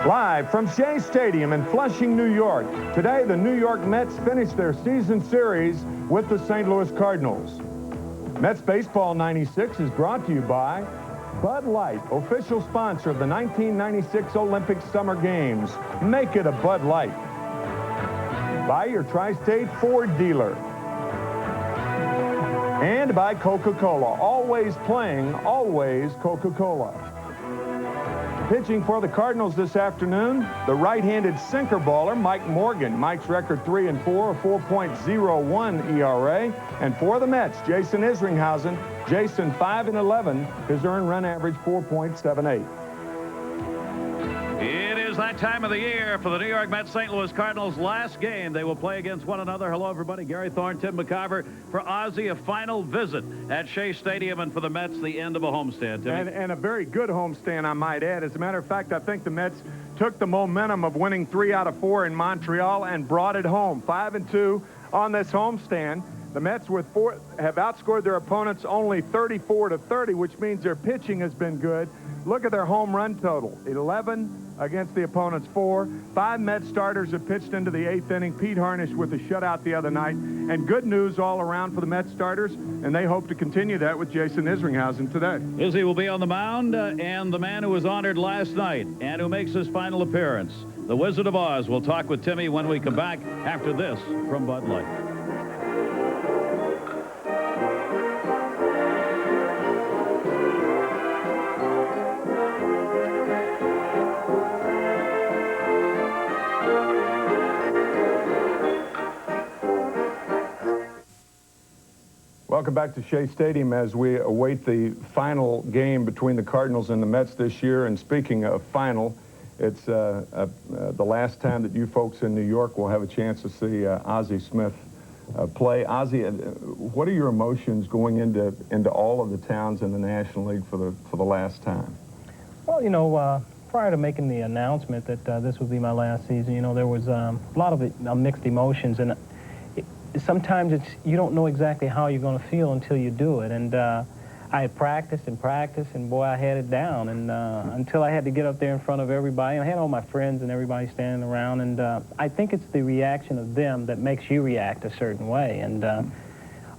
Live from Shea Stadium in Flushing, New York. Today, the New York Mets finished their season series with the St. Louis Cardinals. Mets Baseball 96 is brought to you by Bud Light, official sponsor of the 1996 Olympic Summer Games. Make it a Bud Light. By your Tri-State Ford dealer. And by Coca-Cola. Always playing, always Coca-Cola. Pitching for the Cardinals this afternoon, the right-handed sinker baller, Mike Morgan. Mike's record 3-4, a 4.01 ERA. And for the Mets, Jason Isringhausen. Jason 5-11, his earned run average 4.78. It is that time of the year for the New York Mets St. Louis Cardinals. Last game, they will play against one another. Hello, everybody. Gary Thorne, Tim McCarver. For Ozzie, a final visit at Shea Stadium, and for the Mets, the end of a homestand. And a very good homestand, I might add. As a matter of fact, I think the Mets took the momentum of winning 3 out of 4 in Montreal and brought it home. 5-2 on this homestand. The Mets have outscored their opponents only 34-30, which means their pitching has been good. Look at their home run total, 11 against the opponent's 4. 5 Mets starters have pitched into the 8th inning. Pete Harnish with a shutout the other night. And good news all around for the Mets starters, and they hope to continue that with Jason Isringhausen today. Izzy will be on the mound, and the man who was honored last night and who makes his final appearance, the Wizard of Oz. We'll talk with Timmy when we come back after this from Bud Light. Welcome back to Shea Stadium as we await the final game between the Cardinals and the Mets this year. And speaking of final, it's the last time that you folks in New York will have a chance to see Ozzie Smith play. Ozzie, what are your emotions going into all of the towns in the National League for the last time? Well, you know, prior to making the announcement that this would be my last season, you know, there was a lot of mixed emotions, and sometimes you don't know exactly how you're going to feel until you do it. And I had practiced, and boy, I had it down. And until I had to get up there in front of everybody, and I had all my friends and everybody standing around. And I think it's the reaction of them that makes you react a certain way. And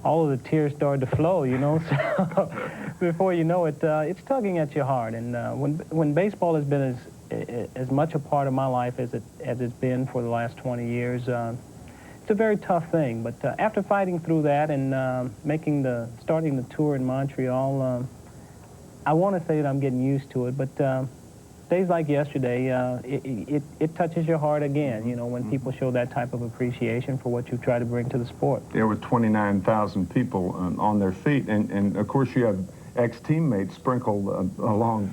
all of the tears started to flow, you know. So before you know it, it's tugging at your heart. And when baseball has been as much a part of my life as it's been for the last 20 years, it's a very tough thing, but after fighting through that and starting the tour in Montreal, I want to say that I'm getting used to it, but days like yesterday, it touches your heart again, you know, when people show that type of appreciation for what you try to bring to the sport. There were 29,000 people on their feet, and of course you have ex-teammates sprinkled along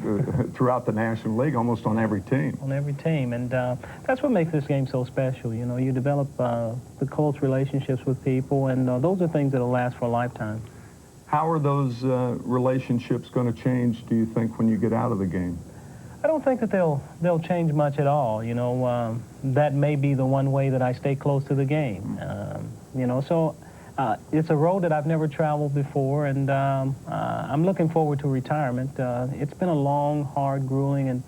throughout the National League, almost on every team. On every team, and that's what makes this game so special. You know, you develop the close relationships with people, and those are things that'll last for a lifetime. How are those relationships going to change, do you think, when you get out of the game? I don't think that they'll change much at all. You know, that may be the one way that I stay close to the game. You know, so. It's a road that I've never traveled before, and I'm looking forward to retirement. It's been a long, hard, grueling, and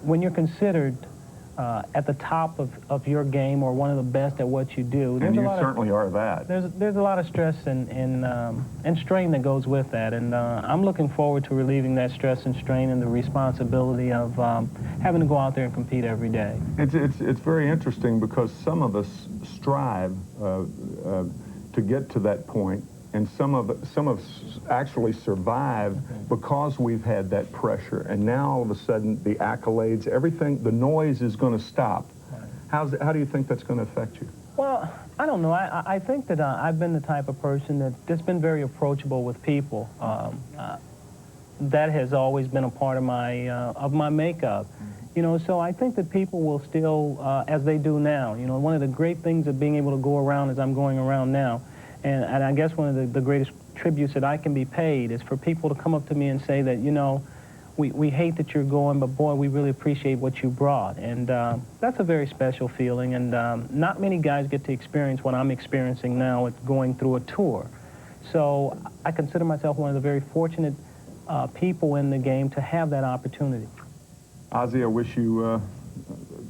when you're considered at the top of your game or one of the best at what you do, and you certainly are that. There's a lot of stress and strain that goes with that, and I'm looking forward to relieving that stress and strain and the responsibility of having to go out there and compete every day. It's very interesting because some of us strive to get to that point and some have actually survived because we've had that pressure. And now all of a sudden, the accolades, everything, the noise is going to stop. How do you think that's going to affect you? Well, I don't know. I think that I've been the type of person that's been very approachable with people. That has always been a part of my makeup. You know, so I think that people will still, as they do now, you know, one of the great things of being able to go around as I'm going around now, and I guess one of the greatest tributes that I can be paid is for people to come up to me and say that, you know, we hate that you're going, but boy, we really appreciate what you brought. And that's a very special feeling, and not many guys get to experience what I'm experiencing now with going through a tour. So I consider myself one of the very fortunate people in the game to have that opportunity. Ozzie, I wish you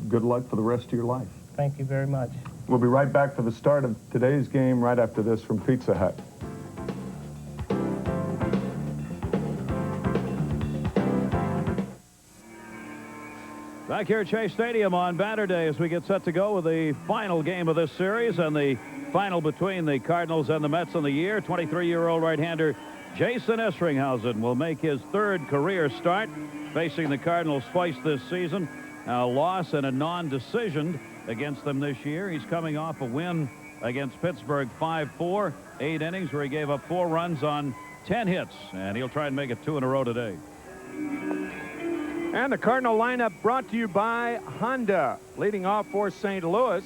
good luck for the rest of your life. Thank you very much. We'll be right back for the start of today's game right after this from Pizza Hut. Back here at Shea Stadium on Banner Day as we get set to go with the final game of this series and the final between the Cardinals and the Mets in the year. 23-year-old right-hander Jason Isringhausen will make his third career start, facing the Cardinals twice this season. A loss and a non-decision against them this year. He's coming off a win against Pittsburgh 5-4, 8 innings where he gave up 4 runs on 10 hits, and he'll try and make it 2 in a row today. And the Cardinal lineup brought to you by Honda. Leading off for St. Louis,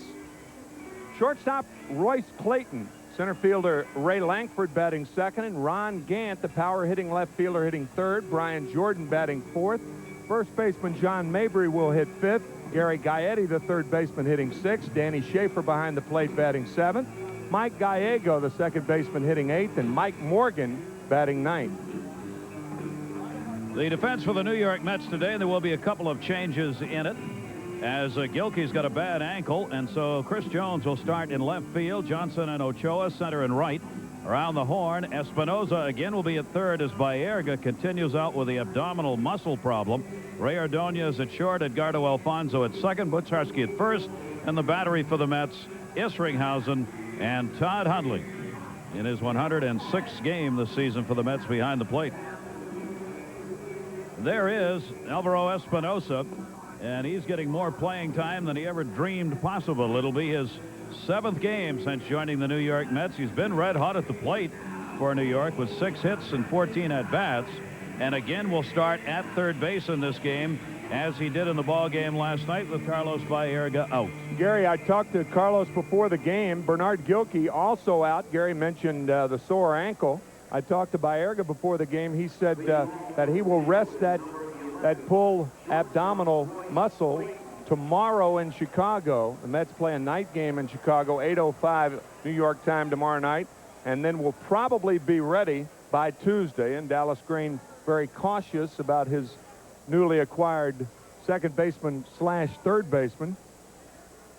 shortstop Royce Clayton. Center fielder Ray Lankford batting second, and Ron Gant, the power-hitting left fielder, hitting third. Brian Jordan batting fourth. First baseman John Mabry will hit fifth. Gary Gaetti, the third baseman, hitting sixth. Danny Schaefer behind the plate batting seventh. Mike Gallego, the second baseman, hitting eighth, and Mike Morgan batting ninth. The defense for the New York Mets today, and there will be a couple of changes in it, as Gilkey's got a bad ankle, and so Chris Jones will start in left field. Johnson and Ochoa center and right. Around the horn, Espinoza again will be at third as Baerga continues out with the abdominal muscle problem. Ray Ordonez at short, Edgardo Alfonzo at second, Butch Husky at first, and the battery for the Mets, Isringhausen and Todd Hundley in his 106th game this season for the Mets behind the plate. There is Alvaro Espinoza, and he's getting more playing time than he ever dreamed possible. It'll be his 7th game since joining the New York Mets. He's been red hot at the plate for New York with 6 hits and 14 at-bats, and again will start at third base in this game as he did in the ball game last night with Carlos Baerga out. Gary, I talked to Carlos before the game. Bernard Gilkey also out. Gary mentioned the sore ankle. I talked to Baerga before the game. He said that he will rest that pull abdominal muscle tomorrow in Chicago. The Mets play a night game in Chicago, 8:05 New York time tomorrow night, and then will probably be ready by Tuesday. And Dallas Green very cautious about his newly acquired second baseman slash third baseman.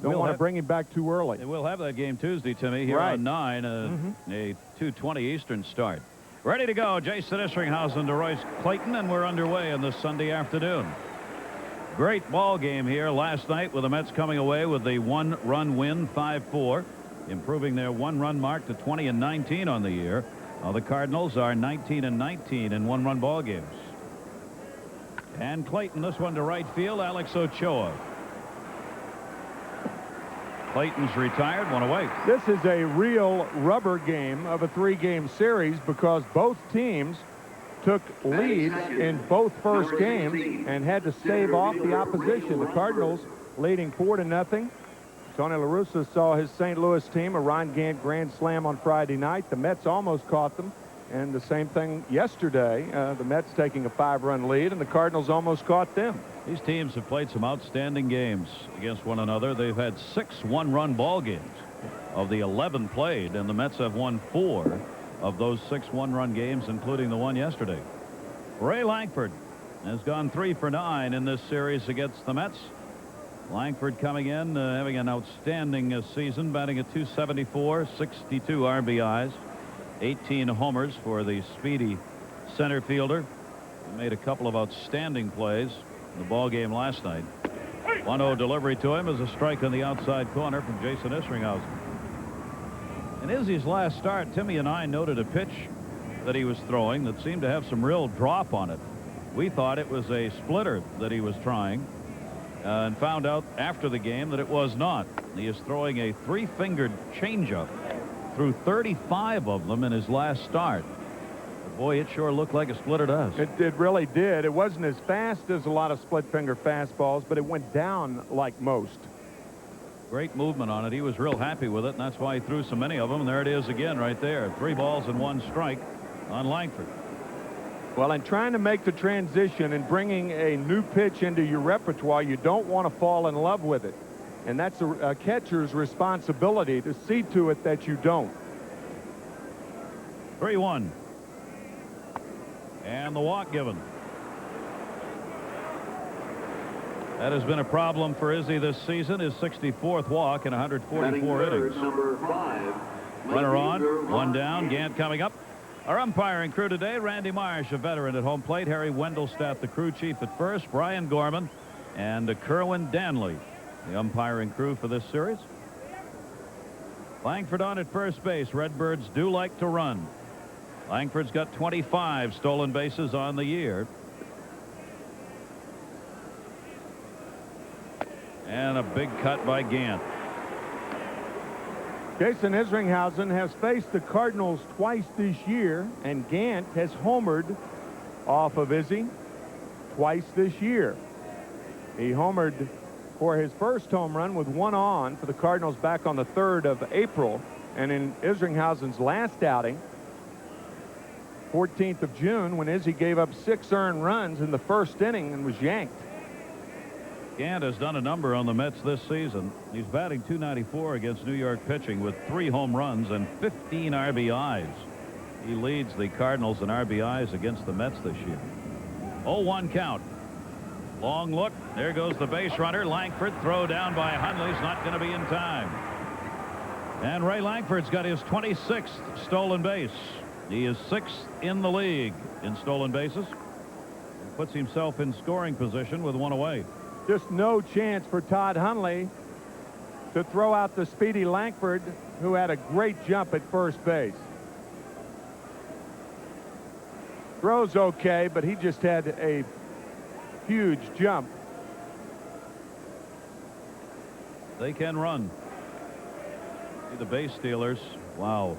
Don't want to bring him back too early. We'll have that game Tuesday, Timmy, here on 9, a 2:20 Eastern start. Ready to go, Jason Isringhausen to Royce Clayton, and we're underway on this Sunday afternoon. Great ball game here last night with the Mets coming away with the 1-run win, 5-4, improving their 1-run mark to 20-19 on the year. The Cardinals are 19-19 in 1-run ball games. And Clayton, this one to right field, Alex Ochoa. Clayton's retired, 1 away. This is a real rubber game of a 3-game series because both teams took leads in both first games and had to stave off the opposition. The Cardinals leading 4-0. Tony La Russa saw his St. Louis team a Ron Gant grand slam on Friday night. The Mets almost caught them, and the same thing yesterday. The Mets taking a 5-run lead, and the Cardinals almost caught them. These teams have played some outstanding games against one another. They've had 6 1-run ball games of the 11 played, and the Mets have won 4 of those 6 1-run games, including the one yesterday. Ray Lankford has gone 3 for 9 in this series against the Mets. Lankford coming in, having an outstanding season, batting at .274, 62 RBIs, 18 homers for the speedy center fielder. He made a couple of outstanding plays in the ball game last night. 1-0 delivery to him is a strike on the outside corner from Jason Isringhausen. In Izzy's last start, Timmy and I noted a pitch that he was throwing that seemed to have some real drop on it. We thought it was a splitter that he was trying, and found out after the game that it was not. He is throwing a three-fingered changeup, threw 35 of them in his last start. But boy, it sure looked like a splitter to us. It really did. It wasn't as fast as a lot of split-finger fastballs, but it went down like most. Great movement on it. He was real happy with it, and that's why he threw so many of them. And there it is again right there. 3 balls and 1 strike on Langford. Well, in trying to make the transition and bringing a new pitch into your repertoire, you don't want to fall in love with it. And that's a catcher's responsibility to see to it that you don't. 3-1. And the walk given. That has been a problem for Izzy this season. His 64th walk in 144 innings. Number 5. Runner on, 1 down. Gant coming up. Our umpiring crew today: Randy Marsh, a veteran at home plate; Harry Wendelstadt, the crew chief at first; Brian Gorman, and Kerwin Danley, the umpiring crew for this series. Langford on at first base. Redbirds do like to run. Langford's got 25 stolen bases on the year. And a big cut by Gant. Jason Isringhausen has faced the Cardinals twice this year, and Gant has homered off of Izzy twice this year. He homered for his first home run with 1 on for the Cardinals back on the 3rd of April, and in Isringhausen's last outing, 14th of June, when Izzy gave up 6 earned runs in the first inning and was yanked. Gant has done a number on the Mets this season. He's batting .294 against New York pitching with 3 home runs and 15 RBIs. He leads the Cardinals in RBIs against the Mets this year. 0-1 count. Long look. There goes the base runner. Langford, throw down by Hundley's not going to be in time. And Ray Langford's got his 26th stolen base. He is 6th in the league in stolen bases. And puts himself in scoring position with 1 away. Just no chance for Todd Hundley to throw out the speedy Langford, who had a great jump at first base. Throws okay, but he just had a huge jump. They can run. See the base stealers. Wow.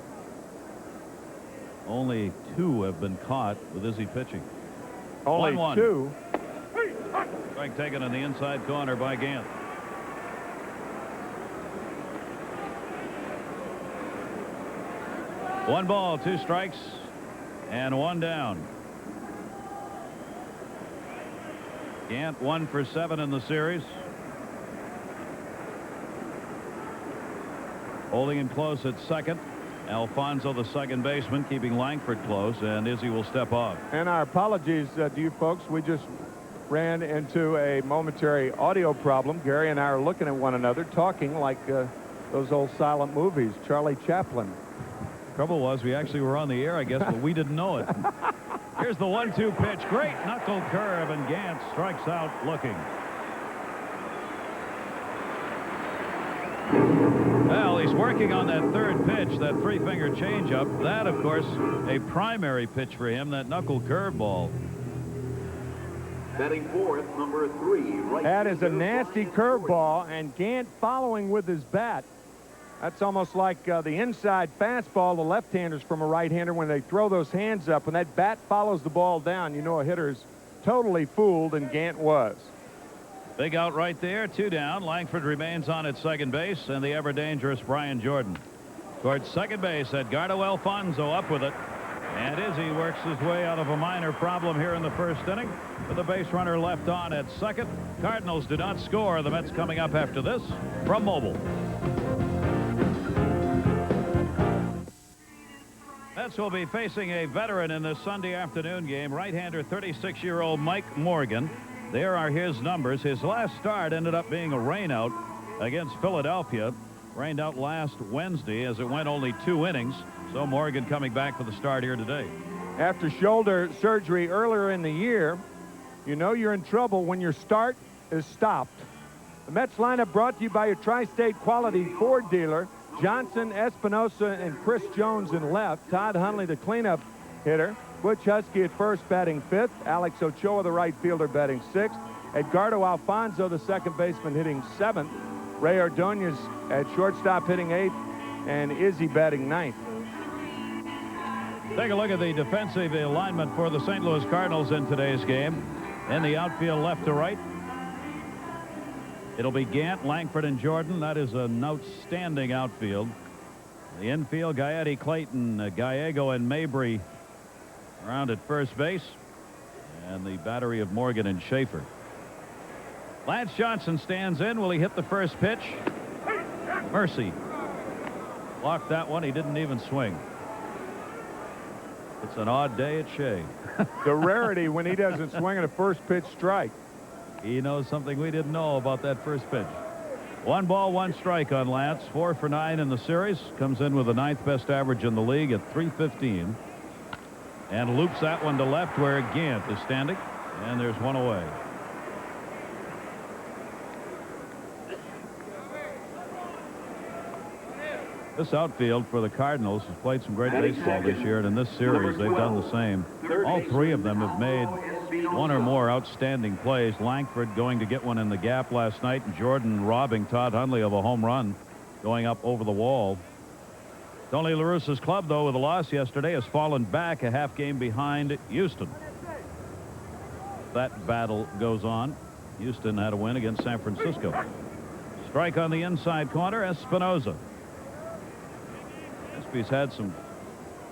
Only 2 have been caught with Izzy pitching. Only 1-1. 2. Strike taken in the inside corner by Gant. One ball, 2 strikes, and 1 down. Gant 1 for 7 in the series. Holding him close at second. Alfonzo, the second baseman, keeping Langford close, and Izzy will step off. And our apologies to you folks. We just ran into a momentary audio problem. Gary and I are looking at one another, talking like those old silent movies, Charlie Chaplin. Trouble was, we actually were on the air, I guess, but we didn't know it. Here's the 1-2 pitch. Great knuckle curve, and Gant strikes out looking. Well, he's working on that 3rd pitch, that 3-finger changeup. That, of course, a primary pitch for him, that knuckle curveball. Batting 4th, number 3. Right. That is a nasty curveball, and Gant following with his bat. That's almost like the inside fastball, the left-handers from a right-hander, when they throw those hands up. When that bat follows the ball down, you know a hitter's totally fooled, and Gant was. Big out right there, 2 down. Langford remains on at second base, and the ever-dangerous Brian Jordan. Towards second base, Edgardo Alfonzo up with it. And Izzy works his way out of a minor problem here in the first inning with the base runner left on at second. Cardinals do not score. The Mets coming up after this from Mobile. Mets will be facing a veteran in this Sunday afternoon game, right-hander 36-year-old Mike Morgan. There are his numbers. His last start ended up being a rainout against Philadelphia. Rained out last Wednesday as it went only 2 innings. So Morgan coming back for the start here today. After shoulder surgery earlier in the year, you know you're in trouble when your start is stopped. The Mets lineup brought to you by your Tri-State Quality Ford dealer. Johnson, Espinoza, and Chris Jones in left. Todd Hundley, the cleanup hitter. Butch Husky at first, batting 5th. Alex Ochoa, the right fielder, batting 6th. Edgardo Alfonzo, the second baseman, hitting 7th. Ray Ordonez at shortstop, hitting 8th. And Izzy batting 9th. Take a look at the defensive alignment for the St. Louis Cardinals in today's game. In the outfield, left to right, it'll be Gant, Langford, and Jordan. That is an outstanding outfield. The infield, Gaetti, Clayton, Gallego, and Mabry around at first base. And the battery of Morgan and Schaefer. Lance Johnson stands in. Will he hit the first pitch? Mercy. Blocked that one. He didn't even swing. It's an odd day at Shea. The rarity when he doesn't swing at a first pitch strike. He knows something we didn't know about that first pitch. 1 ball, 1 strike on Lance. 4 for 9 in the series. Comes in with the 9th best average in the league at .315. And loops that one to left where Gant is standing. And there's one away. This outfield for the Cardinals has played some great baseball this year, and in this series they've done the same. All 3 of them have made 1 or more outstanding plays. Langford going to get one in the gap last night, and Jordan robbing Todd Hundley of a home run going up over the wall. Tony La Russa's club, though, with a loss yesterday, has fallen back a half game behind Houston. That battle goes on. Houston had a win against San Francisco. Strike on the inside corner, Espinoza. He's had some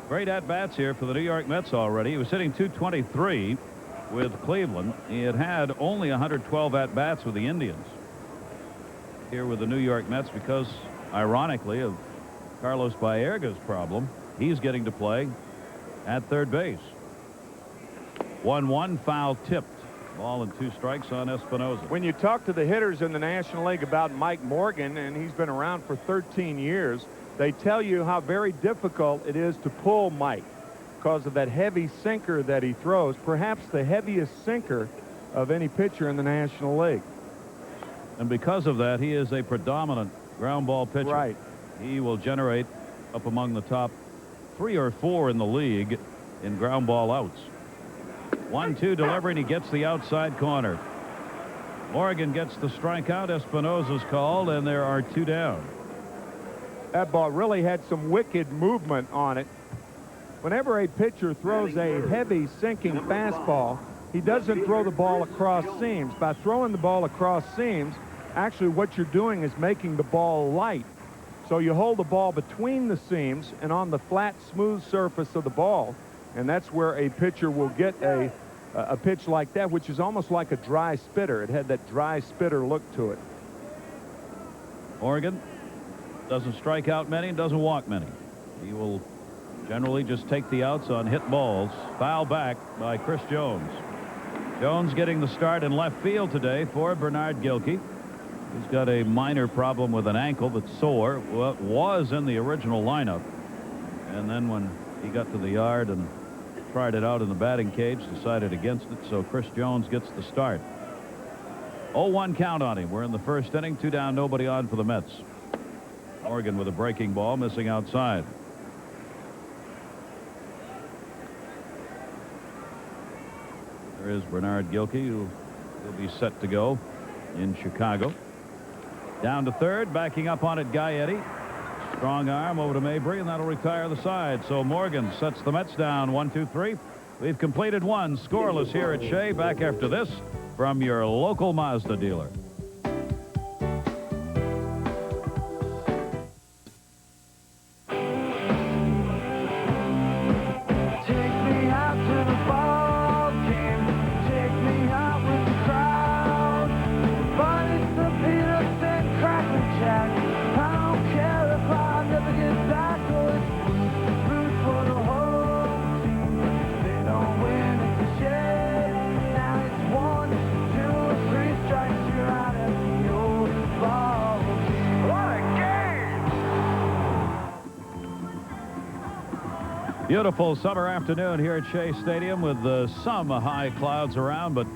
great at-bats here for the New York Mets already. He was hitting .223 with Cleveland. He had only 112 at-bats with the Indians. Here with the New York Mets because, ironically, of Carlos Baerga's problem, he's getting to play at third base. 1-1, foul tipped. Ball and 2 strikes on Espinoza. When you talk to the hitters in the National League about Mike Morgan, and he's been around for 13 years, they tell you how very difficult it is to pull Mike because of that heavy sinker that he throws, perhaps the heaviest sinker of any pitcher in the National League. And because of that, he is a predominant ground ball pitcher. Right. He will generate up among the top 3 or 4 in the league in ground ball outs. 1-2 delivery, and he gets the outside corner. Morgan gets the strikeout. Espinoza's called, and there are 2 down. That ball really had some wicked movement on it. Whenever a pitcher throws a heavy sinking fastball, he doesn't throw the ball across seams. By throwing the ball across seams, actually what you're doing is making the ball light. So you hold the ball between the seams and on the flat, smooth surface of the ball, and that's where a pitcher will get a pitch like that, which is almost like a dry spitter. It had that dry spitter look to it. Morgan doesn't strike out many and doesn't walk many. He will generally just take the outs on hit balls. Foul back by Chris Jones. Jones getting the start in left field today for Bernard Gilkey. He's got a minor problem with an ankle that's sore. Well, was in the original lineup. And then when he got to the yard and tried it out in the batting cage, decided against it. So Chris Jones gets the start. 0-1 count on him. We're in the first inning. 2 down, nobody on for the Mets. Morgan with a breaking ball, missing outside. There is Bernard Gilkey, who will be set to go in Chicago. Down to third, backing up on it, Gaetti. Strong arm over to Mabry, and that'll retire the side. So Morgan sets the Mets down 1-2-3. We've completed 1 scoreless here at Shea. Back after this from your local Mazda dealer. Beautiful summer afternoon here at Shea Stadium with some high clouds around, but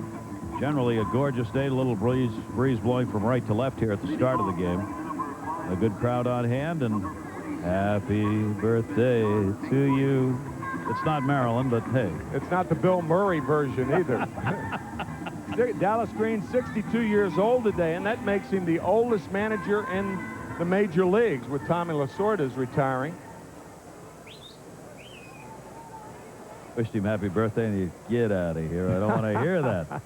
generally a gorgeous day. A little breeze blowing from right to left here at the start of the game. A good crowd on hand, and happy birthday to you. It's not Maryland, but hey. It's not the Bill Murray version either. Dallas Green, 62 years old today, and that makes him the oldest manager in the major leagues, with Tommy Lasorda's retiring. Wished him happy birthday, and you get out of here. I don't want to hear that.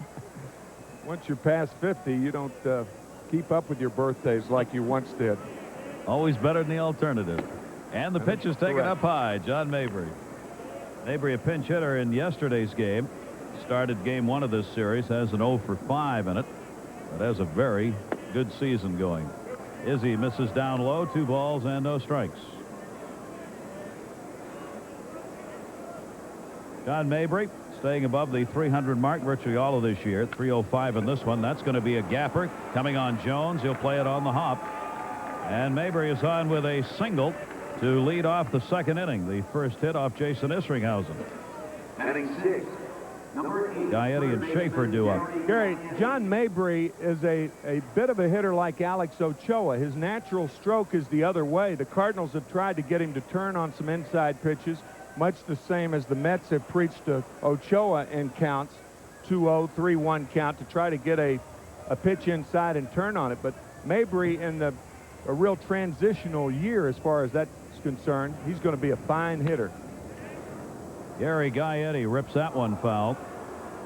Once you're past 50, you don't keep up with your birthdays like you once did. Always better than the alternative. And the pitch is taken up high. John Mabry. Mabry, a pinch hitter in yesterday's game. Started game 1 of this series, has an 0 for 5 in it, but has a very good season going. Izzy misses down low, 2 balls and no strikes. John Mabry staying above the 300 mark virtually all of this year. 305 in this one. That's going to be a gapper coming on Jones. He'll play it on the hop. And Mabry is on with a single to lead off the 2nd inning. The first hit off Jason Isringhausen. Batting 6. Number 8. Gaetti and Schaefer do up. Gary, John Mabry is a bit of a hitter like Alex Ochoa. His natural stroke is the other way. The Cardinals have tried to get him to turn on some inside pitches, much the same as the Mets have preached to Ochoa in counts, 2-0, 3-1 count, to try to get a pitch inside and turn on it. But Mabry, in a real transitional year as far as that's concerned, he's going to be a fine hitter. Gary Gaetti rips that one foul.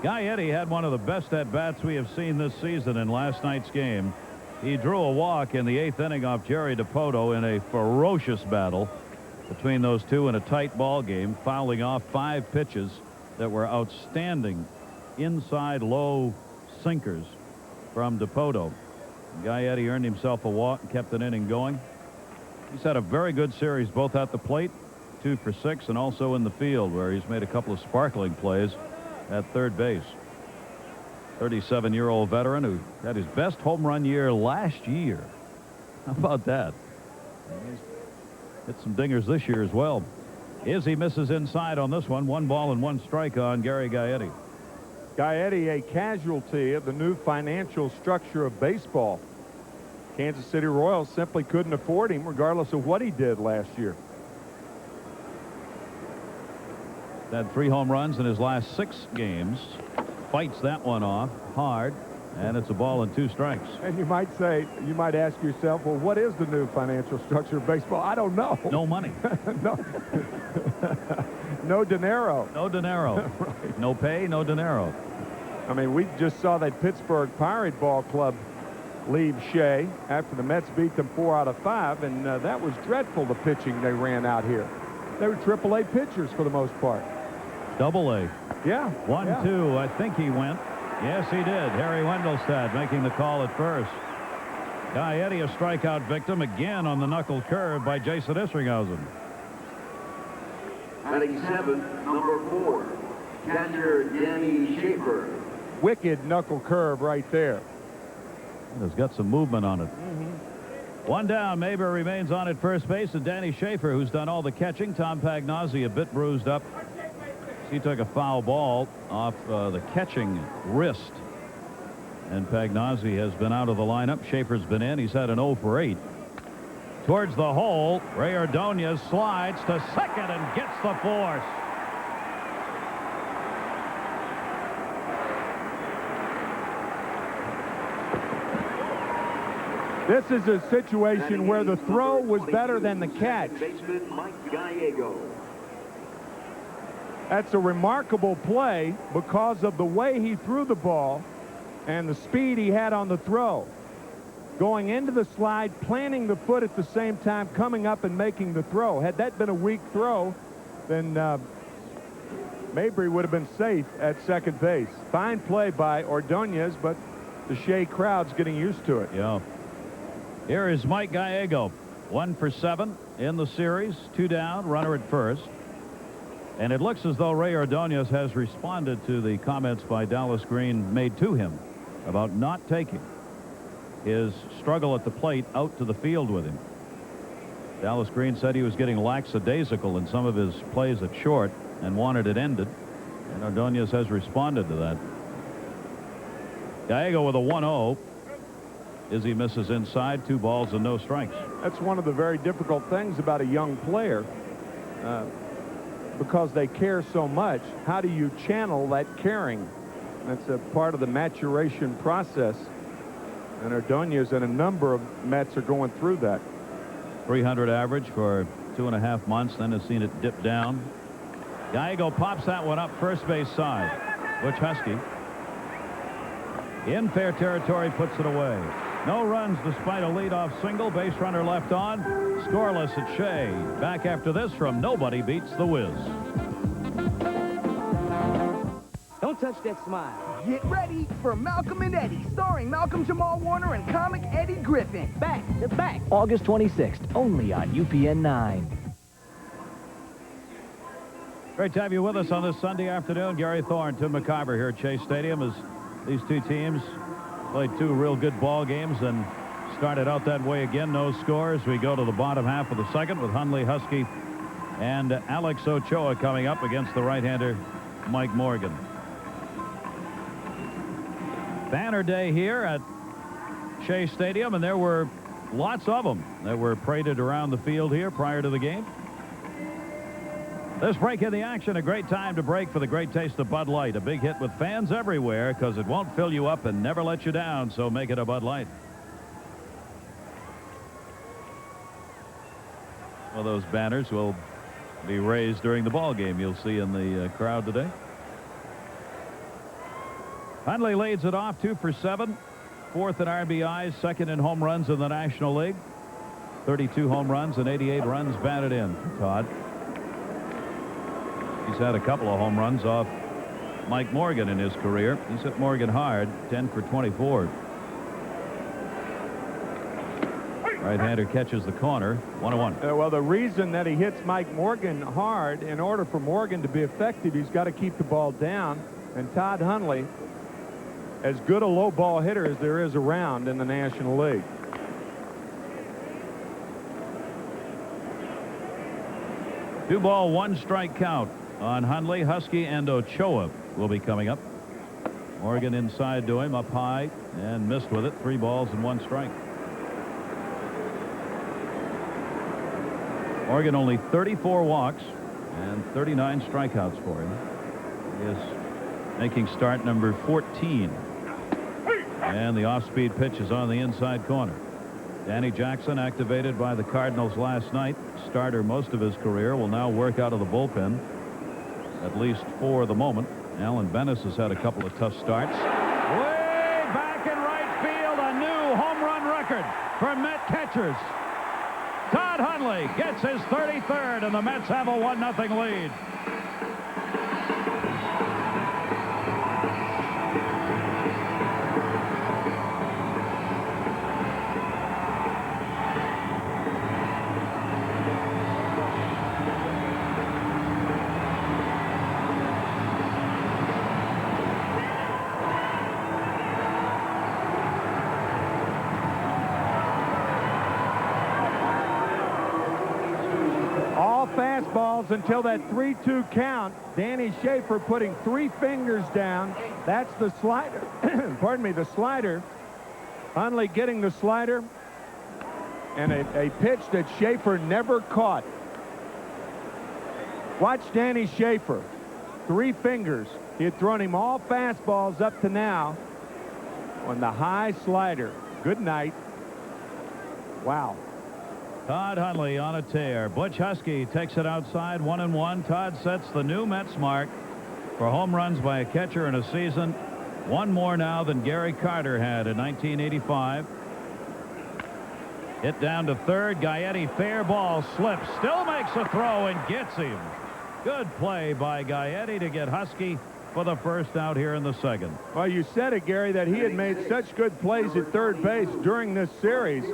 Gaetti had one of the best at-bats we have seen this season in last night's game. He drew a walk in the 8th inning off Jerry DiPoto in a ferocious battle between those two in a tight ball game, fouling off 5 pitches that were outstanding inside low sinkers from DiPoto. Gaetti earned himself a walk and kept an inning going. He's had a very good series both at the plate, 2 for 6, and also in the field, where he's made a couple of sparkling plays at third base. 37-year-old veteran who had his best home run year last year. How about that? He's hit some dingers this year as well. Izzy misses inside on this one. 1 ball and 1 strike on Gary Gaetti. Gaetti, a casualty of the new financial structure of baseball. Kansas City Royals simply couldn't afford him regardless of what he did last year. Had 3 home runs in his last 6 games. Fights that one off hard, and it's a ball and 2 strikes. And you might ask yourself, well, what is the new financial structure of baseball? I don't know. No money. No dinero. No dinero. Right. No pay, no dinero. I mean, we just saw that Pittsburgh Pirate Ball Club leave Shea after the Mets beat them 4 out of 5, and that was dreadful, the pitching they ran out here. They were AAA pitchers for the most part. Double-A. Yeah. 1-2, I think he went. Yes, he did. Harry Wendelstedt making the call at first. Gaetti, a strikeout victim again on the knuckle curve by Jason Isringhausen. Batting 7, number 4. Catcher Danny Schaefer. Wicked knuckle curve right there. It's got some movement on it. 1 down. Mabry remains on at first base, and Danny Schaefer, who's done all the catching. Tom Pagnozzi a bit bruised up. He took a foul ball off the catching wrist, and Pagnozzi has been out of the lineup. Schaefer's been in. He's had an 0 for 8. Towards the hole, Ray Ordonez slides to second and gets the force. This is a situation where the throw was better than the catch. Baseman Mike Gallego. That's a remarkable play because of the way he threw the ball and the speed he had on the throw. Going into the slide, planting the foot at the same time, coming up and making the throw. Had that been a weak throw, then Mabry would have been safe at second base. Fine play by Ordonez, but the Shea crowd's getting used to it. Yeah. Here is Mike Gallego. 1 for 7 in the series. 2 down, runner at first. And it looks as though Ray Ordonez has responded to the comments by Dallas Green made to him about not taking his struggle at the plate out to the field with him. Dallas Green said he was getting lackadaisical in some of his plays at short and wanted it ended. And Ordonez has responded to that. Gallego with a 1-0. Izzy misses inside, 2 balls and no strikes. That's one of the very difficult things about a young player. Because they care so much, how do you channel that caring? That's a part of the maturation process. And Ordonez and a number of Mets are going through that. 300 average for 2.5 months, then has seen it dip down. Gallego pops that one up first base side. Butch Husky in fair territory, puts it away. No runs despite a leadoff single. Base runner left on. Scoreless at Shea. Back after this from Nobody Beats the Wiz. Don't touch that smile. Get ready for Malcolm and Eddie, starring Malcolm Jamal Warner and comic Eddie Griffin. Back to back. August 26th, only on UPN 9. Great to have you with us on this Sunday afternoon. Gary Thorne, Tim McCarver here at Shea Stadium as these two teams played 2 real good ball games and started out that way again. No scores. We go to the bottom half of the second with Hundley, Husky, and Alex Ochoa coming up against the right-hander Mike Morgan. Banner day here at Shea Stadium, and there were lots of them that were paraded around the field here prior to the game. This break in the action, a great time to break for the great taste of Bud Light. A big hit with fans everywhere because it won't fill you up and never let you down, so make it a Bud Light. Well, those banners will be raised during the ball game. You'll see in the crowd today. Hundley leads it off, 2 for 7, 4th in RBIs, 2nd in home runs in the National League. 32 home runs and 88 runs batted in for Todd. He's had a couple of home runs off Mike Morgan in his career. He's hit Morgan hard, 10 for 24. Right-hander catches the corner, 1-1. Well, the reason that he hits Mike Morgan hard, in order for Morgan to be effective, he's got to keep the ball down. And Todd Hundley, as good a low ball hitter as there is around in the National League. Two ball, 1 strike count on Hundley. Husky and Ochoa will be coming up. Morgan inside to him, up high, and missed with it. 3 balls and 1 strike. Morgan only 34 walks and 39 strikeouts for him. He is making start number 14. And the off-speed pitch is on the inside corner. Danny Jackson, activated by the Cardinals last night, starter most of his career, will now work out of the bullpen, at least for the moment. Alan Bennis has had a couple of tough starts. Way back in right field, a new home run record for Met catchers. Todd Hundley gets his 33rd, and the Mets have a 1-0 lead. Fastballs until that 3-2 count. Danny Schaefer putting 3 fingers down. That's the slider. Pardon me, the slider. Hundley getting the slider. And a pitch that Schaefer never caught. Watch Danny Schaefer. 3 fingers. He had thrown him all fastballs up to now on the high slider. Good night. Wow. Todd Hundley on a tear. Butch Husky takes it outside, 1-1. Todd sets the new Mets mark for home runs by a catcher in a season. 1 more now than Gary Carter had in 1985. Hit down to third. Gaetti, fair ball, slips, still makes a throw and gets him. Good play by Gaetti to get Husky for the first out here in the second. Well, you said it, Gary, that he had made such good plays at third base during this series.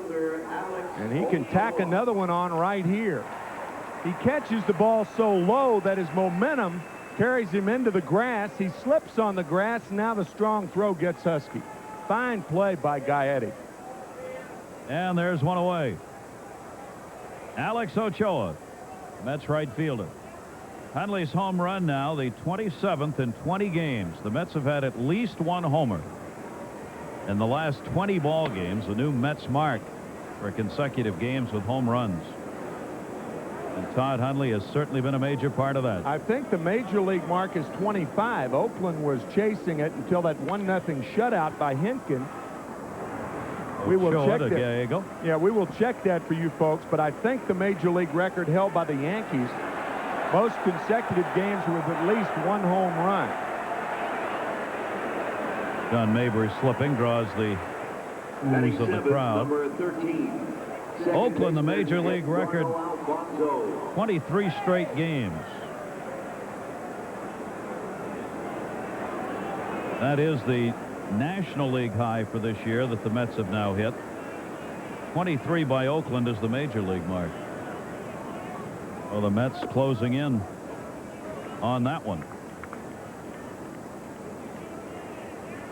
And he can tack another one on right here. He catches the ball so low that his momentum carries him into the grass. He slips on the grass, and now the strong throw gets Husky. Fine play by Gaetti. And there's one away. Alex Ochoa, Mets right fielder. Hundley's home run now, the 27th in 20 games. The Mets have had at least 1 homer. In the last 20 ball games, the new Mets mark for consecutive games with home runs. And Todd Hundley has certainly been a major part of that. I think the major league mark is 25. Oakland was chasing it until that 1-0 shutout by Hinkin. We will check that. There you go. Yeah, we will check that for you folks, but I think the major league record held by the Yankees, most consecutive games with at least one home run. John Mabry slipping, draws the ooze of the crowd. Number 13. Oakland, the major league record, 23 straight games. That is the National League high for this year that the Mets have now hit. 23 by Oakland is the major league mark. Well, the Mets closing in on that one.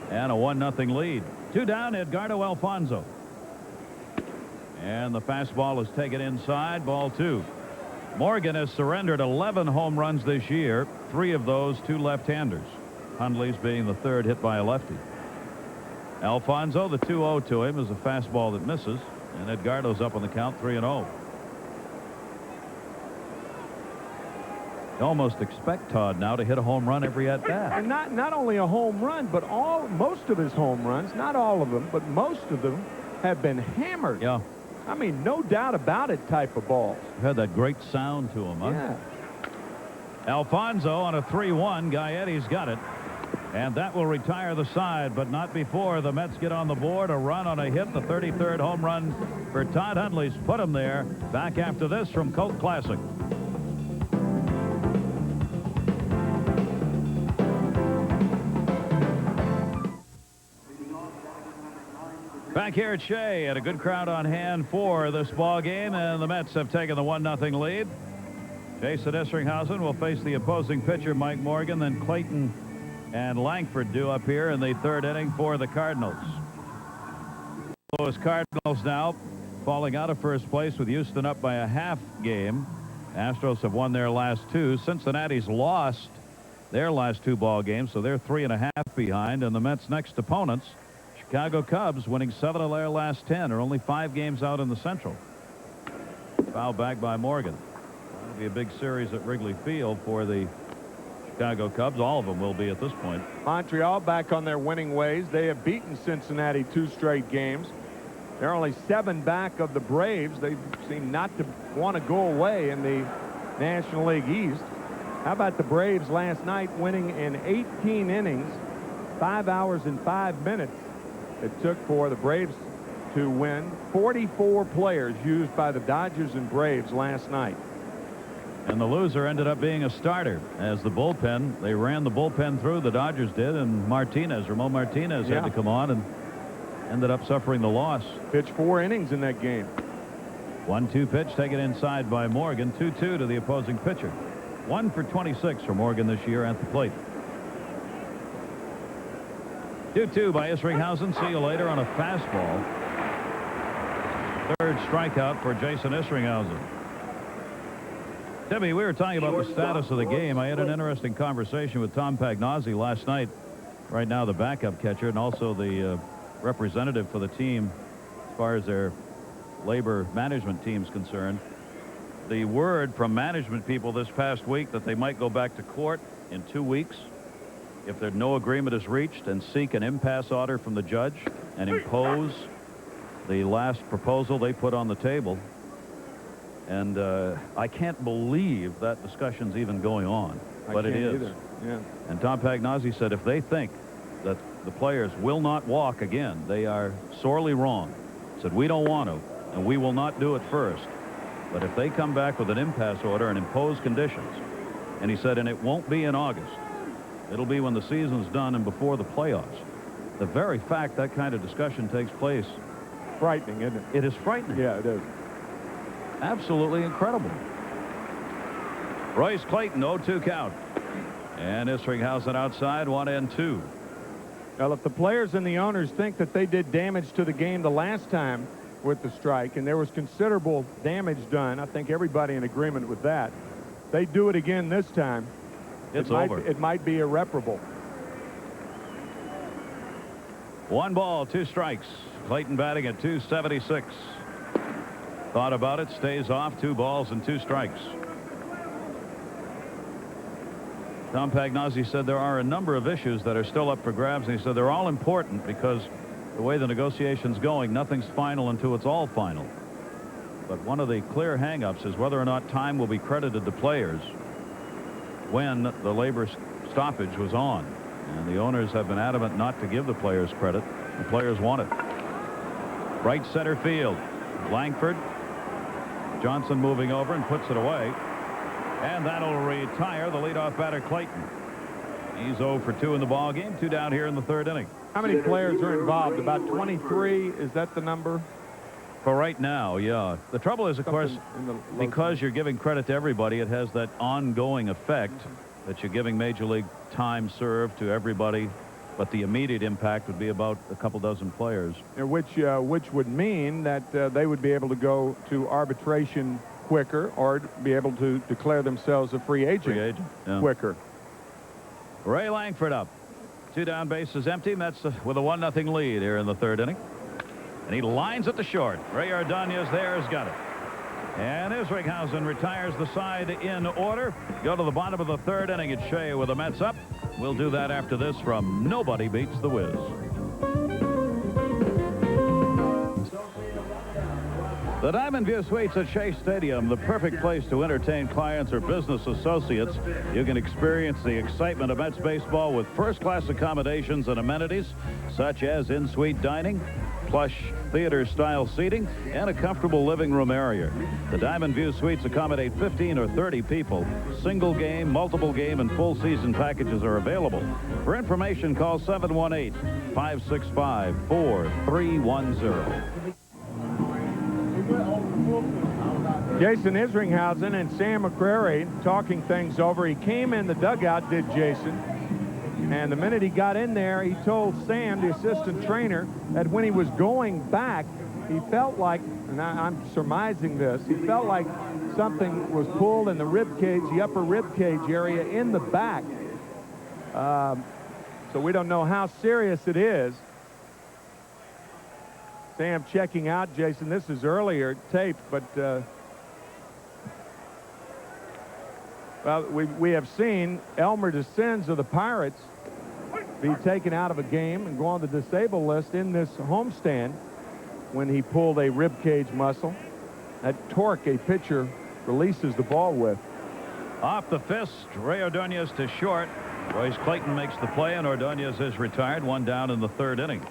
And a 1-0 lead. 2 down, Edgardo Alfonzo. And the fastball is taken inside, ball 2. Morgan has surrendered 11 home runs this year, 3 of those 2 left-handers. Hundley's being the 3rd hit by a lefty. Alfonzo, the 2-0 to him is a fastball that misses, and Edgardo's up on the count 3-0. You almost expect Todd now to hit a home run every at bat. And not only a home run, but most of his home runs, not all of them, but most of them have been hammered. Yeah. I mean, no doubt about it type of balls. Had that great sound to him, huh? Yeah. Alfonzo on a 3-1. Gaetti's got it. And that will retire the side, but not before the Mets get on the board. A run on a hit, the 33rd home run for Todd Hundley's put him there. Back after this from Colt Classic. Back here at Shea, and a good crowd on hand for this ball game, and the Mets have taken the 1-0 lead. Jason Isringhausen will face the opposing pitcher, Mike Morgan. Then Clayton and Langford do up here in the 3rd inning for the Cardinals. Louis Cardinals now falling out of first place with Houston up by a half game. Astros have won their last 2. Cincinnati's lost their last 2 ball games, so they're 3.5 behind. And the Mets' next opponents, Chicago Cubs, winning 7 of their last 10, are only 5 games out in the Central. Foul back by Morgan. That'll be a big series at Wrigley Field for the Chicago Cubs. All of them will be at this point. Montreal back on their winning ways. They have beaten Cincinnati 2 straight games. They're only 7 back of the Braves. They seem not to want to go away in the National League East. How about the Braves last night winning in 18 innings, 5 hours and 5 minutes? It took for the Braves to win. 44 players used by the Dodgers and Braves last night. And the loser ended up being a starter as the bullpen. They ran the bullpen through, the Dodgers did, and Ramon Martinez had to come on and ended up suffering the loss. Pitched 4 innings in that game. 1-2 pitch taken inside by Morgan. 2-2 to the opposing pitcher. 1 for 26 for Morgan this year at the plate. 2-2 by Isringhausen. See you later on a fastball. 3rd strikeout for Jason Isringhausen. Timmy, we were talking about the status of the game. I had an interesting conversation with Tom Pagnozzi last night. Right now the backup catcher and also the representative for the team as far as their labor management team is concerned. The word from management people this past week that they might go back to court in 2 weeks if there no agreement is reached and seek an impasse order from the judge and impose the last proposal they put on the table. And I can't believe that discussion's even going on, but it is. Either. Yeah. And Tom Pagnozzi said if they think that the players will not walk again, they are sorely wrong. Said we don't want to, and we will not do it first. But if they come back with an impasse order and impose conditions, and he said, and it won't be in August, it'll be when the season's done and before the playoffs. The very fact that kind of discussion takes place. Frightening, isn't it? It is frightening. Yeah, it is. Absolutely incredible. Royce Clayton, 0-2 count. And Isringhausen outside, 1-2. Well, if the players and the owners think that they did damage to the game the last time with the strike, and there was considerable damage done, I think everybody in agreement with that. They do it again this time. It's over. It might be irreparable. 1 ball, 2 strikes. Clayton batting at 276. Thought about it, stays off, 2 balls and 2 strikes. Tom Pagnozzi said there are a number of issues that are still up for grabs, and he said they're all important because the way the negotiation's going, nothing's final until it's all final. But one of the clear hang-ups is whether or not time will be credited to players when the labor stoppage was on. And the owners have been adamant not to give the players credit. The players want it. Right center field. Langford. Johnson moving over and puts it away. And that'll retire the leadoff batter, Clayton. He's 0 for 2 in the ball game. 2 down here in the 3rd inning. How many players are involved? About 23? Is that the number? For right now, yeah. The trouble is, of course, because you're giving credit to everybody, it has that ongoing effect that you're giving Major League time served to everybody. But the immediate impact would be about a couple dozen players. Which would mean that they would be able to go to arbitration quicker or be able to declare themselves a free agent, yeah. Quicker. Ray Langford up. 2 down, bases empty. Mets with a 1-0 lead here in the 3rd inning. And he lines it to short. Ray Ordonez there has got it. And Isringhausen retires the side in order. Go to the bottom of the 3rd inning at Shea with the Mets up. We'll do that after this from Nobody Beats the Wiz. The Diamond View Suites at Shea Stadium, the perfect place to entertain clients or business associates. You can experience the excitement of Mets baseball with first-class accommodations and amenities such as in-suite dining, plush theater-style seating, and a comfortable living room area. The Diamond View Suites accommodate 15 or 30 people. Single game, multiple game, and full season packages are available. For information, call 718-565-4310. Jason Isringhausen and Sam McCrary talking things over. He came in the dugout, did Jason, and the minute he got in there, he told Sam, the assistant trainer, that when he was going back, he felt like, and I'm surmising this, he felt like something was pulled in the rib cage, the upper rib cage area in the back. So we don't know how serious it is. Sam checking out, Jason. This is earlier taped, but well, we have seen Elmer DeSenz of the Pirates be taken out of a game and go on the disabled list in this homestand when he pulled a rib cage muscle. That torque a pitcher releases the ball with. Off the fist, Ray Ordonez to short. Royce Clayton makes the play, and Ordonez is retired. 1 down in the 3rd inning.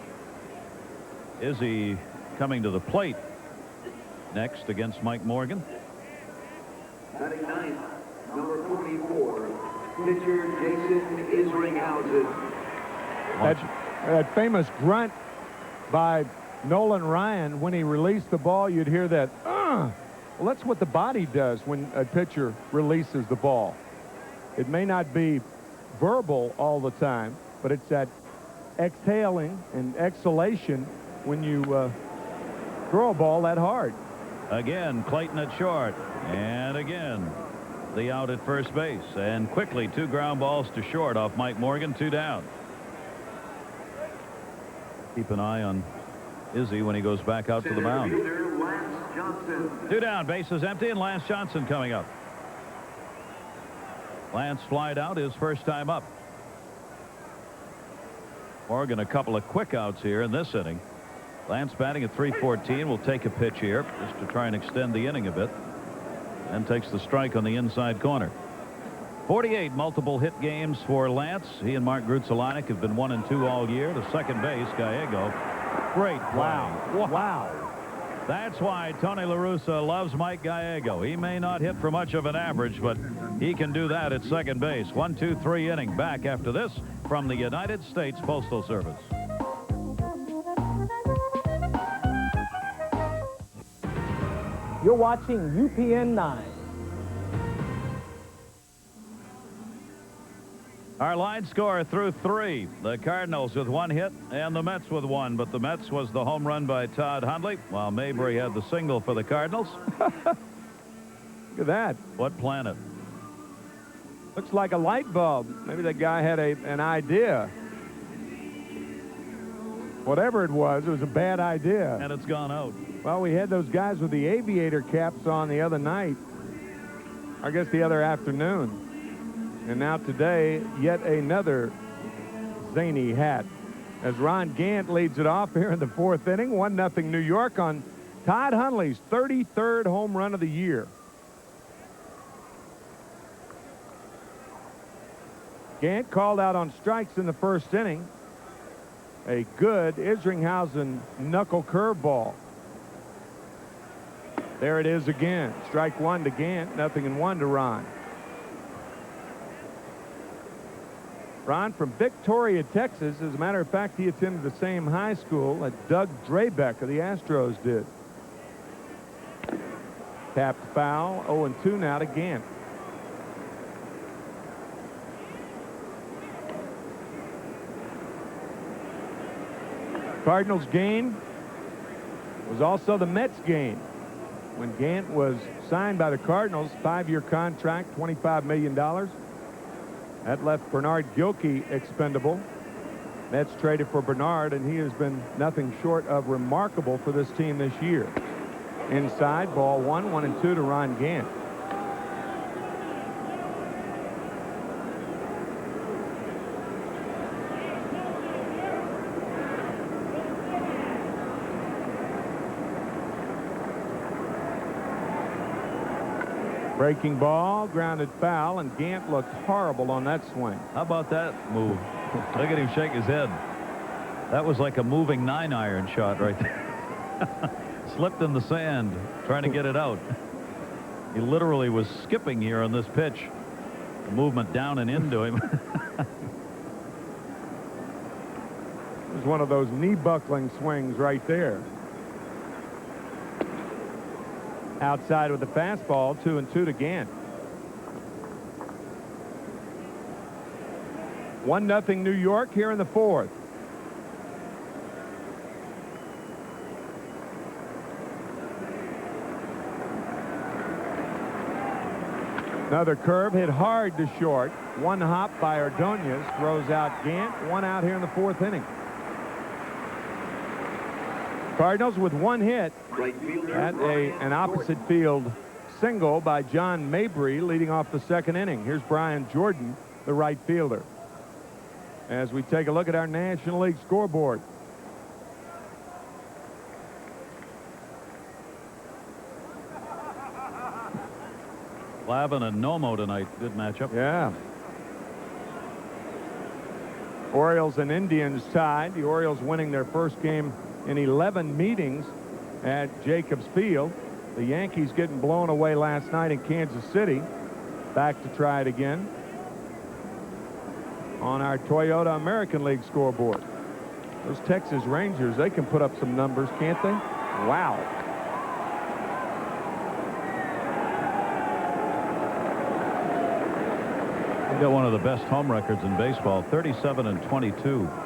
Izzy coming to the plate next against Mike Morgan. Batting ninth, number 44, pitcher Jason Isringhausen. That famous grunt by Nolan Ryan when he released the ball, you'd hear that. Well, that's what the body does when a pitcher releases the ball. It may not be verbal all the time, but it's that exhaling and exhalation when you throw a ball that hard. Again, Clayton at short, and again the out at first base, and quickly 2 ground balls to short off Mike Morgan. 2 down. Keep an eye on Izzy when he goes back out to the mound. 2 down, bases empty, and Lance Johnson coming up. Lance flied out his first time up. Morgan a couple of quick outs here in this inning. Lance batting at 314 will take a pitch here just to try and extend the inning a bit, and takes the strike on the inside corner. 48 multiple hit games for Lance. He and Mark Grutzelanek have been 1 and 2 all year. To second base, Gallego. Great play. Wow. That's why Tony La Russa loves Mike Gallego. He may not hit for much of an average, but he can do that at second base. 1-2-3 inning. Back after this from the United States Postal Service. You're watching UPN 9. Our line score through 3. The Cardinals with 1 hit and the Mets with 1. But the Mets was the home run by Todd Hundley, while Mabry had the single for the Cardinals. Look at that. What planet? Looks like a light bulb. Maybe that guy had an idea. Whatever it was a bad idea. And it's gone out. Well, we had those guys with the aviator caps on the other night. I guess the other afternoon. And now today, yet another zany hat. As Ron Gant leads it off here in the 4th inning. 1-0 New York on Todd Hundley's 33rd home run of the year. Gant called out on strikes in the 1st inning. A good Isringhausen knuckle curveball. There it is again. Strike 1 to Gant, 0-1 to Ron. Ron from Victoria, Texas. As a matter of fact, he attended the same high school that Doug Drabeck of the Astros did. Tapped foul, 0-2 now to Gant. Cardinals game was also the Mets game. When Gant was signed by the Cardinals, 5-year contract, $25 million. That left Bernard Gilkey expendable. Mets traded for Bernard, and he has been nothing short of remarkable for this team this year. Inside, ball 1, 1-2 to Ron Gant. Breaking ball, grounded foul, and Gant looked horrible on that swing. How about that move? Look at him shake his head. That was like a moving 9-iron shot right there. Slipped in the sand trying to get it out. He literally was skipping here on this pitch. The movement down and into him. It was one of those knee-buckling swings right there. Outside with the fastball, 2-2 to Gant. 1-0 New York here in the 4th. Another curve hit hard to short. One hop by Ordonez throws out Gant. 1 out here in the 4th inning. Cardinals with 1 hit at an opposite field single by John Mabry leading off the 2nd inning. Here's Brian Jordan, the right fielder. As we take a look at our National League scoreboard. Lavin and Nomo tonight. Good matchup. Yeah. Orioles and Indians tied. The Orioles winning their first game in 11 meetings at Jacobs Field. The Yankees getting blown away last night in Kansas City. Back to try it again on our Toyota American League scoreboard. Those Texas Rangers, they can put up some numbers, can't they? Wow. They've got one of the best home records in baseball, 37-22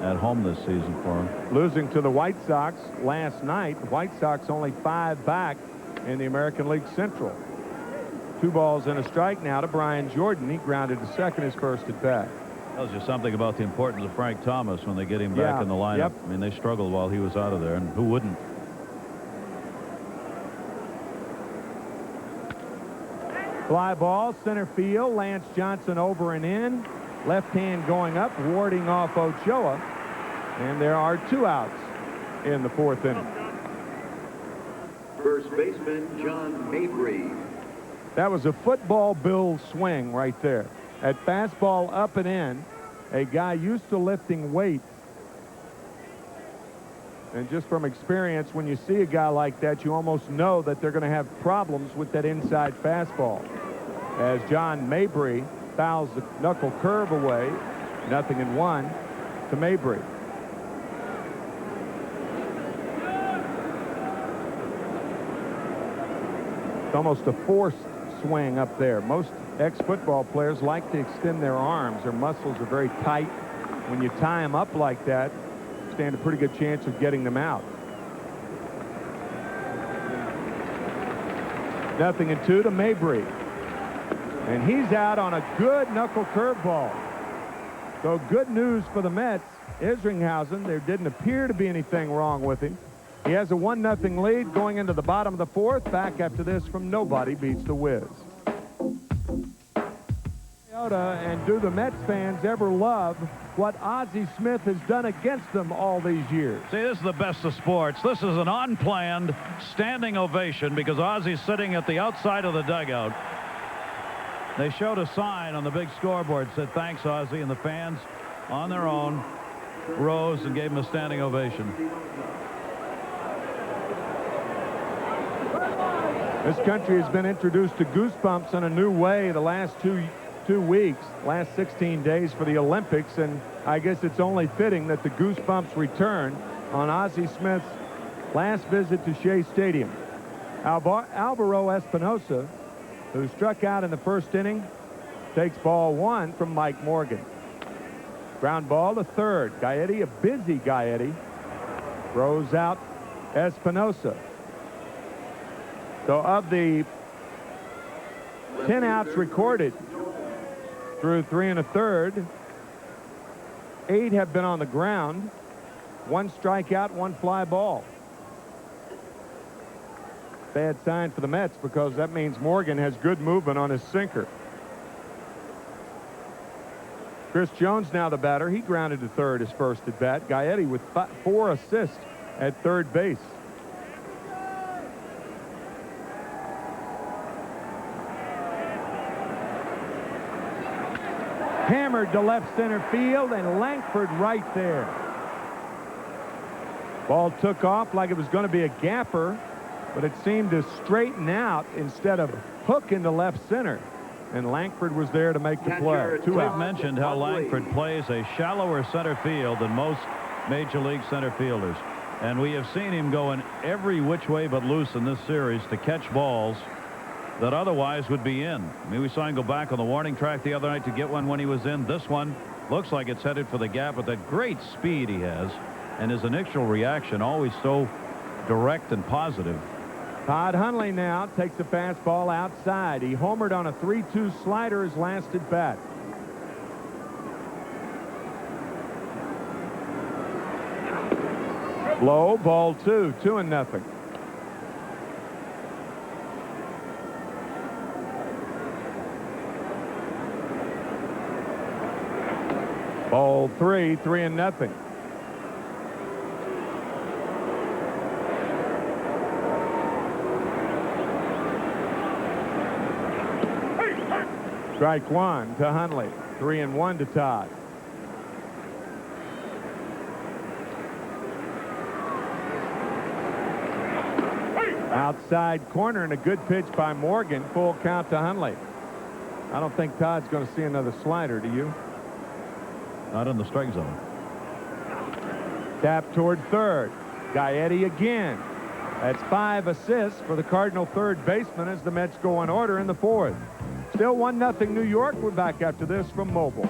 at home this season for them. Losing to the White Sox last night. The White Sox only 5 back in the American League Central. 2 balls and a strike now to Brian Jordan. He grounded to second his first at bat. Tells you something about the importance of Frank Thomas when they get him back in the lineup. Yep. I mean, they struggled while he was out of there, and who wouldn't? Fly ball, center field. Lance Johnson over and in. Left hand going up, warding off Ochoa. And there are 2 outs in the 4th inning. First baseman John Mabry. That was a football build swing right there. At fastball up and in, a guy used to lifting weight. And just from experience, when you see a guy like that, you almost know that they're going to have problems with that inside fastball. As John Mabry fouls the knuckle curve away, 0-1 to Mabry. It's almost a forced swing up there. Most ex-football players like to extend their arms. Their muscles are very tight. When you tie them up like that, you stand a pretty good chance of getting them out. 0-2 to Mabry. And he's out on a good knuckle curveball. So good news for the Mets. Isringhausen, there didn't appear to be anything wrong with him. He has a 1-0 lead going into the bottom of the fourth. Back after this from Nobody Beats the Wiz. And do the Mets fans ever love what Ozzie Smith has done against them all these years? See, this is the best of sports. This is an unplanned standing ovation because Ozzie's sitting at the outside of the dugout. They showed a sign on the big scoreboard that said, "Thanks, Ozzie," and the fans on their own rose and gave him a standing ovation. This country has been introduced to goosebumps in a new way the last two weeks, last 16 days for the Olympics, and I guess it's only fitting that the goosebumps return on Ozzie Smith's last visit to Shea Stadium. Alvaro Espinoza, who struck out in the first inning, takes ball 1 from Mike Morgan. Ground ball to third. Gaetti, a busy Gaetti, throws out Espinoza. So of the 10 outs recorded through 3 1/3, 8 have been on the ground. 1 strikeout, 1 fly ball. Bad sign for the Mets because that means Morgan has good movement on his sinker. Chris Jones now the batter. He grounded to third his first at bat. Gaetti with 4 assists at third base. Hammered to left center field, and Langford right there. Ball took off like it was going to be a gapper, but it seemed to straighten out instead of hook into left center. And Langford was there to make the play. We've mentioned how Langford plays a shallower center field than most major league center fielders. And we have seen him going every which way but loose in this series to catch balls that otherwise would be in. I mean, we saw him go back on the warning track the other night to get one when he was in. This one looks like it's headed for the gap with that great speed he has, and his initial reaction always so direct and positive. Todd Hundley now takes a fastball outside. He homered on a 3-2 slider his last at bat. Low, ball 2, 2-0. Ball 3, 3-0. Strike 1 to Hundley. 3-1 to Todd. Outside corner and a good pitch by Morgan. Full count to Hundley. I don't think Todd's going to see another slider, do you? Not in the strike zone. Tap toward third. Gaetti again. That's 5 assists for the Cardinal third baseman as the Mets go in order in the fourth. Still 1-0 New York. We're back after this from Mobile.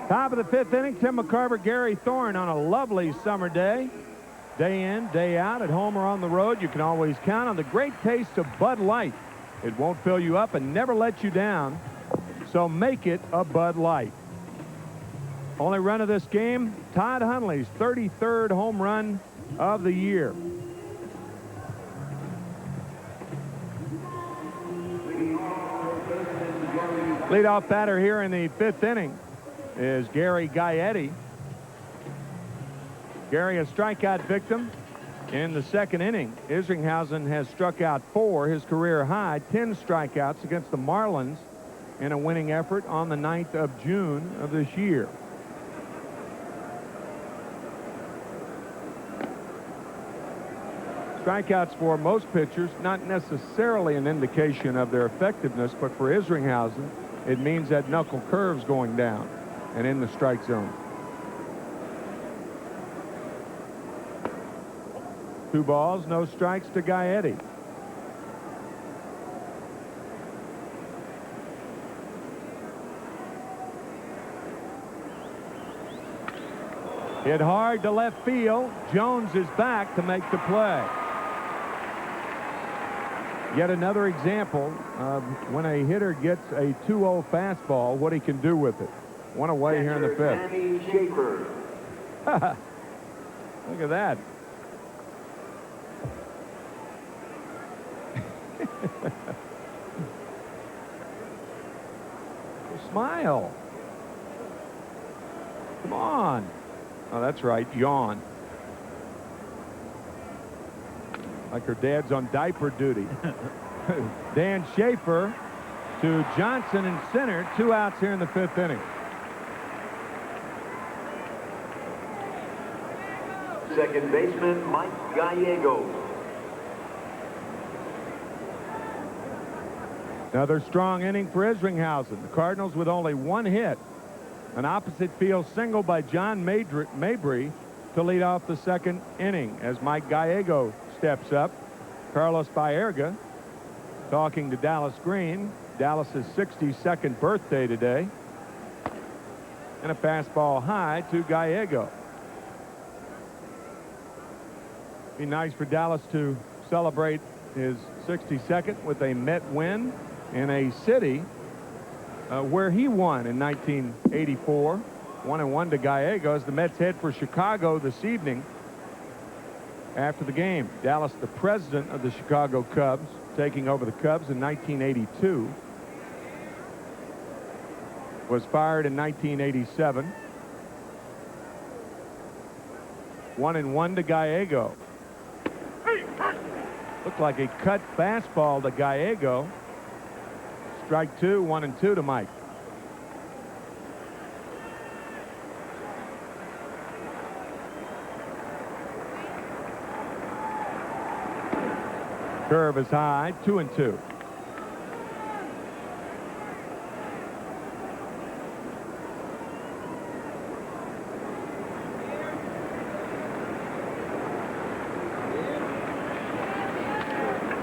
Top of the 5th inning, Tim McCarver, Gary Thorne on a lovely summer day. Day in, day out, at home or on the road, you can always count on the great taste of Bud Light. It won't fill you up and never let you down, so make it a Bud Light. Only run of this game, Todd Hundley's 33rd home run of the year. Leadoff batter here in the 5th inning is Gary Gaetti. Gary, a strikeout victim in the 2nd inning. Isringhausen has struck out 4, his career high, 10 strikeouts against the Marlins in a winning effort on the 9th of June of this year. Strikeouts for most pitchers, not necessarily an indication of their effectiveness, but for Isringhausen, it means that knuckle curve's going down and in the strike zone. 2 balls, no strikes to Gaetti. Hit hard to left field. Jones is back to make the play. Yet another example of when a hitter gets a 2-0 fastball, what he can do with it. One away here in the 5th. Danny Schaefer. Look at that. Smile. Come on. Oh, that's right. Yawn. Like her dad's on diaper duty. Dan Schaefer to Johnson in center. 2 outs here in the 5th inning. Second baseman Mike Gallego. Another strong inning for Isringhausen. The Cardinals with only 1 hit. An opposite field single by John Mabry to lead off the 2nd inning as Mike Gallego steps up. Carlos Baerga talking to Dallas Green. Dallas's 62nd birthday today. And a fastball high to Gallego. Be nice for Dallas to celebrate his 62nd with a Met win in a city where he won in 1984. 1-1 to Gallego as the Mets head for Chicago this evening after the game. Dallas, the president of the Chicago Cubs, taking over the Cubs in 1982. Was fired in 1987. 1-1 to Gallego. Looked like a cut fastball to Gallego. Strike 2, 1-2 to Mike. Curve is high, 2-2.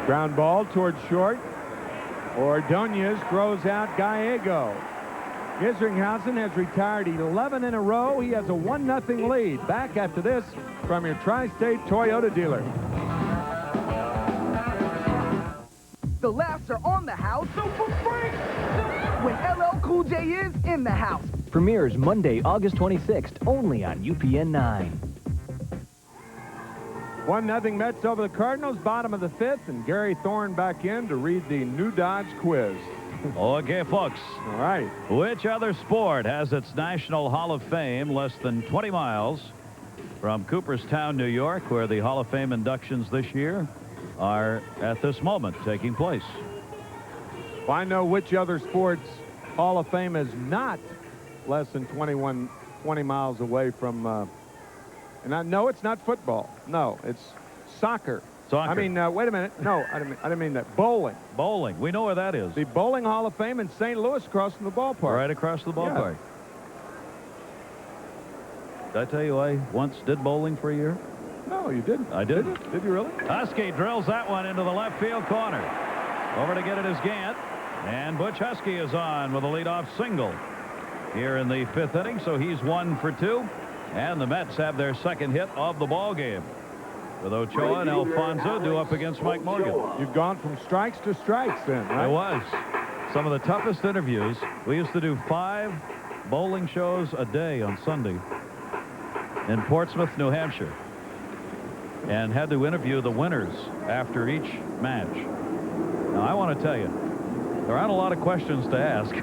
Ground ball towards short. Ordonez throws out Gallego. Isringhausen has retired 11 in a row. He has a 1-0 lead. Back after this from your Tri-State Toyota dealer. The laughs are on the house. When LL Cool J is in the house. Premieres Monday, August 26th, only on UPN 9. 1-0 Mets over the Cardinals, bottom of the 5th, and Gary Thorne back in to read the New Dodge quiz. Okay, folks. All right. Which other sport has its National Hall of Fame less than 20 miles from Cooperstown, New York, where the Hall of Fame inductions this year are at this moment taking place? Well, I know which other sports Hall of Fame is not less than 20 miles away from. And I know it's not football. No, it's soccer. Soccer. I mean, wait a minute. No, I didn't mean that. Bowling. Bowling. We know where that is. The Bowling Hall of Fame in St. Louis, across from the ballpark. Right across the ballpark. Yeah. Did I tell you I once did bowling for a year? No, you didn't. I did. Did you really? Husky drills that one into the left field corner. Over to get it is Gant. And Butch Husky is on with a leadoff single here in the 5th inning. So he's 1 for 2. And the Mets have their 2nd hit of the ball game. With Ochoa and Alfonzo due up against Mike Morgan. You've gone from strikes to strikes then, right? It was. Some of the toughest interviews. We used to do 5 bowling shows a day on Sunday in Portsmouth, New Hampshire. And had to interview the winners after each match. Now, I want to tell you, there aren't a lot of questions to ask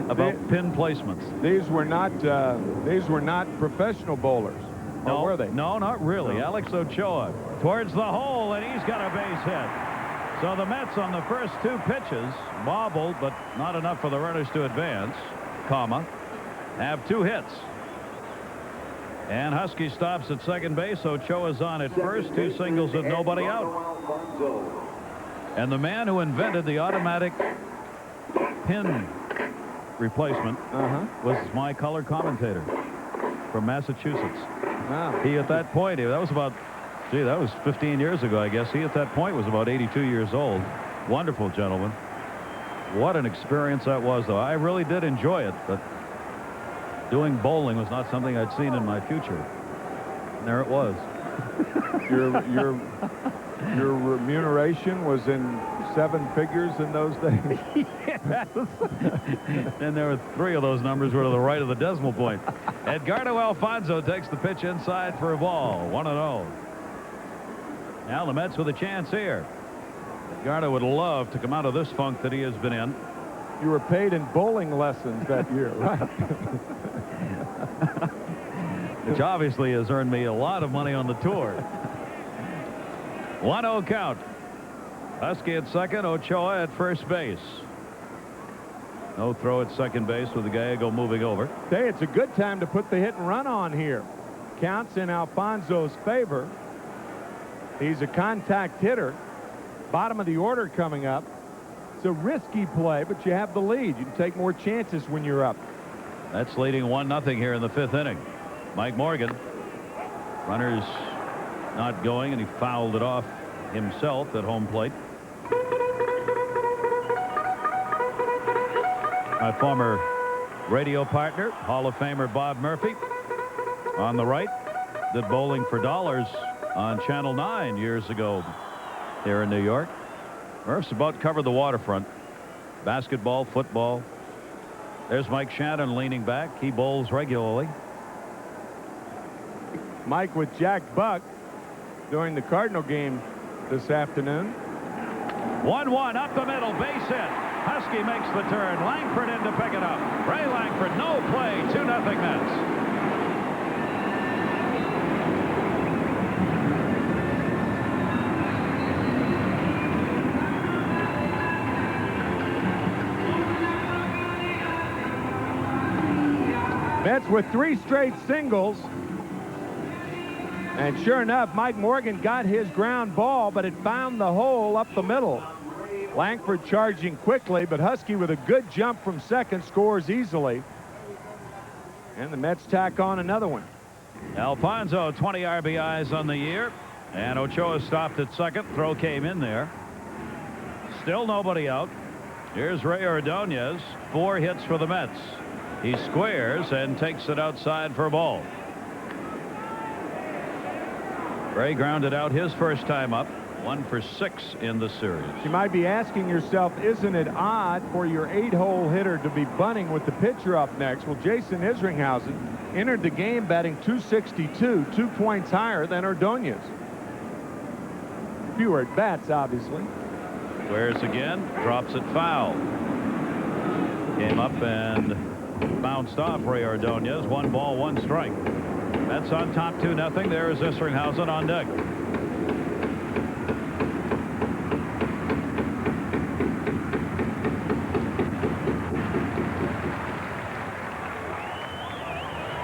about pin placements. These were not professional bowlers. No, or were they? No, not really. No. Alex Ochoa towards the hole, and he's got a base hit. So the Mets on the first 2 pitches bobbled, but not enough for the runners to advance, have 2 hits. And Husky stops at second base. Ochoa's on at first, 2 singles with nobody out. And the man who invented the automatic pin replacement was my color commentator from Massachusetts. Wow. He at that point, that was about, that was 15 years ago, I guess. He at that point was about 82 years old. Wonderful gentleman. What an experience that was, though. I really did enjoy it, but doing bowling was not something I'd seen in my future. And there it was. Your remuneration was in 7 figures in those days? Yes. And there were 3 of those numbers were to the right of the decimal point. Edgardo Alfonzo takes the pitch inside for a ball. 1-0. Now the Mets with a chance here. Edgardo would love to come out of this funk that he has been in. You were paid in bowling lessons that year, right? Which obviously has earned me a lot of money on the tour. 1-0 count. Husky at second, Ochoa at first base. No throw at second base with the Gallego moving over. Hey, it's a good time to put the hit and run on here. Counts in Alfonzo's favor. He's a contact hitter. Bottom of the order coming up. It's a risky play, but you have the lead. You can take more chances when you're up. That's leading 1-0 here in the 5th inning. Mike Morgan. Runners not going, and he fouled it off himself at home plate. My former radio partner, Hall of Famer Bob Murphy, on the right, did Bowling for Dollars on Channel 9 years ago here in New York. Murph's about covered the waterfront. Basketball, football. There's Mike Shannon leaning back. He bowls regularly. Mike with Jack Buck during the Cardinal game this afternoon. 1-1 up the middle, base hit. Husky makes the turn. Langford in to pick it up. Ray Langford, no play. 2-0 Mets. Mets with 3 straight singles. And sure enough, Mike Morgan got his ground ball, but it found the hole up the middle. Langford charging quickly, but Husky with a good jump from second scores easily. And the Mets tack on another one. Alfonzo 20 RBIs on the year, and Ochoa stopped at second. Throw came in there. Still nobody out. Here's Ray Ordonez. 4 hits for the Mets. He squares and takes it outside for a ball. Ray grounded out his first time up. 1 for 6 in the series. You might be asking yourself, isn't it odd for your 8-hole hitter to be bunting with the pitcher up next? Well, Jason Isringhausen entered the game batting .262, 2 points higher than Ordonez. Fewer at bats, obviously. Squares again, drops it foul. Came up and bounced off Ray Ordonez. 1 ball, 1 strike. Mets on top 2-0. There is Isringhausen on deck.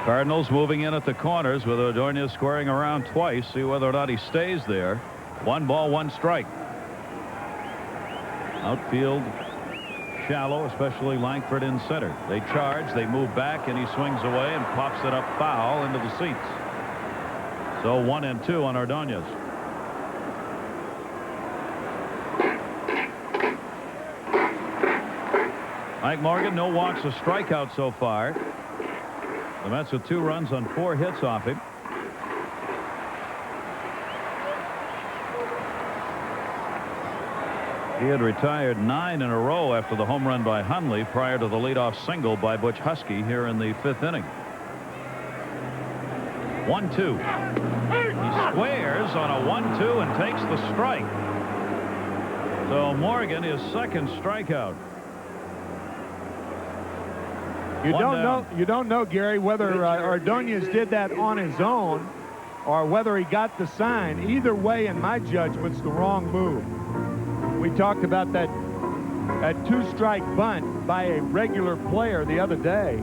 Cardinals moving in at the corners with Ordonez squaring around twice. See whether or not he stays there. 1 ball, 1 strike. Outfield shallow, especially Langford in center. They charge, they move back, and he swings away and pops it up foul into the seats. So 1-2 on Ordonez. Mike Morgan, no walks, a strikeout so far. The Mets with 2 runs on 4 hits off him. He had retired 9 in a row after the home run by Hundley prior to the leadoff single by Butch Husky here in the 5th inning. 1-2. He squares on a 1-2 and takes the strike. So Morgan, his second strikeout. You don't know, Gary, whether Ordonez did that on his own or whether he got the sign. Either way, in my judgment, it's the wrong move. We talked about that 2-strike bunt by a regular player the other day,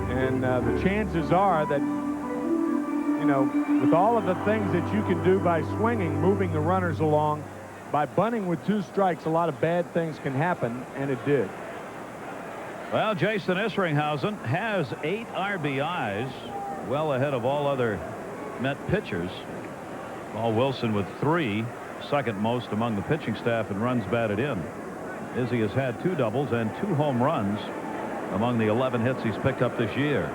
and the chances are that, you know, with all of the things that you can do by swinging, moving the runners along, by bunting with 2 strikes, a lot of bad things can happen, and it did. Well, Jason Isringhausen has 8 RBIs, well ahead of all other Met pitchers. Paul Wilson with 3, second most among the pitching staff in runs batted in. Izzy has had 2 doubles and 2 home runs among the 11 hits he's picked up this year.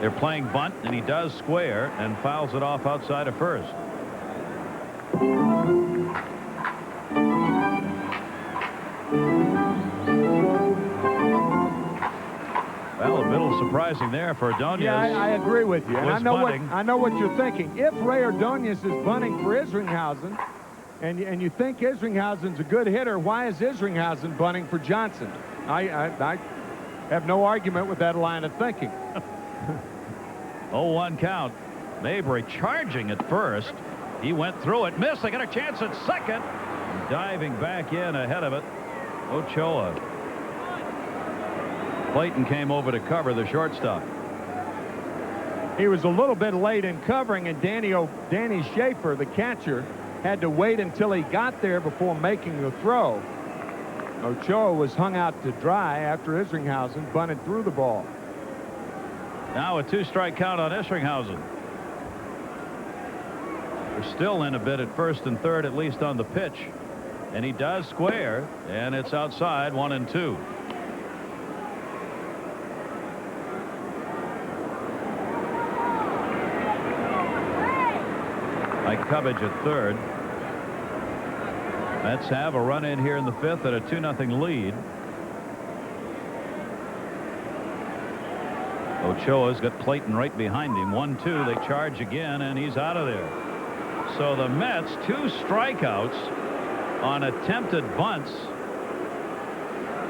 They're playing bunt, and he does square and fouls it off outside of first. Well, a little surprising there for Ordonez. Yeah, I agree with you. And Was bunting. I know what you're thinking. If Ray Ordonez is bunting for Isringhausen, and you think Isringhausen's a good hitter, why is Isringhausen bunting for Johnson? I have no argument with that line of thinking. 0-1 count. Mabry charging at first. He went through it, missed. They got a chance at second. Diving back in ahead of it, Ochoa. Clayton came over to cover the shortstop. He was a little bit late in covering, and Danny Schaefer, the catcher, had to wait until he got there before making the throw. Ochoa was hung out to dry after Isringhausen bunted through the ball. Now a 2-strike count on Isringhausen. They're still in a bit at first and third, at least on the pitch. And he does square, and it's outside, 1-2. Mike Cubbage at third. Mets have a run in here in the fifth at a 2-0 lead. Ochoa's got Clayton right behind him. 1-2. They charge again, and he's out of there. So the Mets, 2 strikeouts on attempted bunts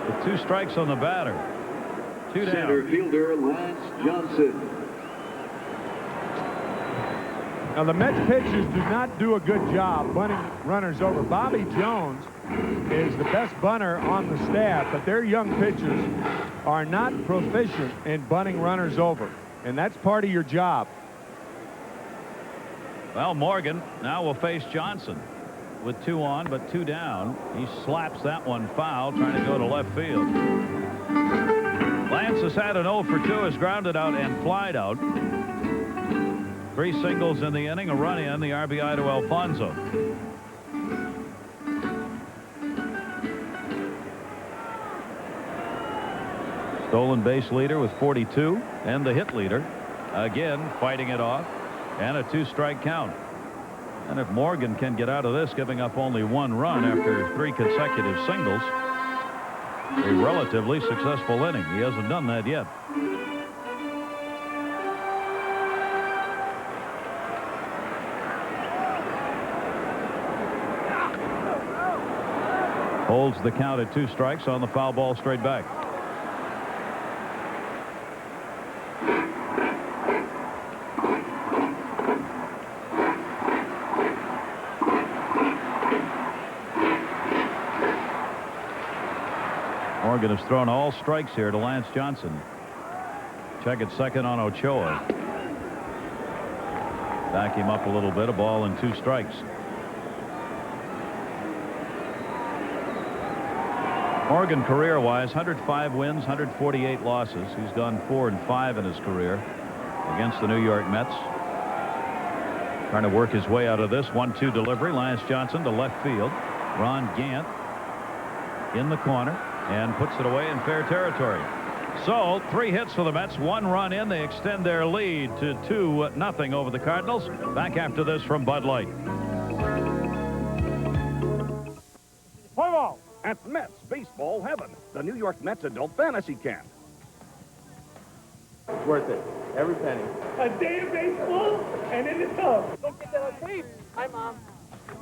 with 2 strikes on the batter. 2 down. Center fielder Lance Johnson. Now, the Mets pitchers do not do a good job bunting runners over. Bobby Jones is the best bunter on the staff, but their young pitchers are not proficient in bunting runners over, and that's part of your job. Well, Morgan now will face Johnson with 2 on, but 2 down. He slaps that one foul, trying to go to left field. Lance has had an 0 for 2, has grounded out and flied out. 3 singles in the inning, a run in, the RBI to Alfonzo. Stolen base leader with 42, and the hit leader again fighting it off, and a 2-strike count. And if Morgan can get out of this, giving up only 1 run after 3 consecutive singles, a relatively successful inning. He hasn't done that yet. Holds the count at 2 strikes on the foul ball straight back. Morgan has thrown all strikes here to Lance Johnson. Check at second on Ochoa. Back him up a little bit. A ball and 2 strikes. Morgan career-wise, 105 wins, 148 losses. He's gone 4-5 in his career against the New York Mets. Trying to work his way out of this. 1-2 delivery. Lance Johnson to left field. Ron Gant in the corner and puts it away in fair territory. So 3 hits for the Mets, 1 run in. They extend their lead to 2-0 over the Cardinals. Back after this from Bud Light. At Mets Baseball Heaven, the New York Mets Adult Fantasy Camp. It's worth it. Every penny. A day of baseball and in the tub. Don't get that on tape. Hi, Mom.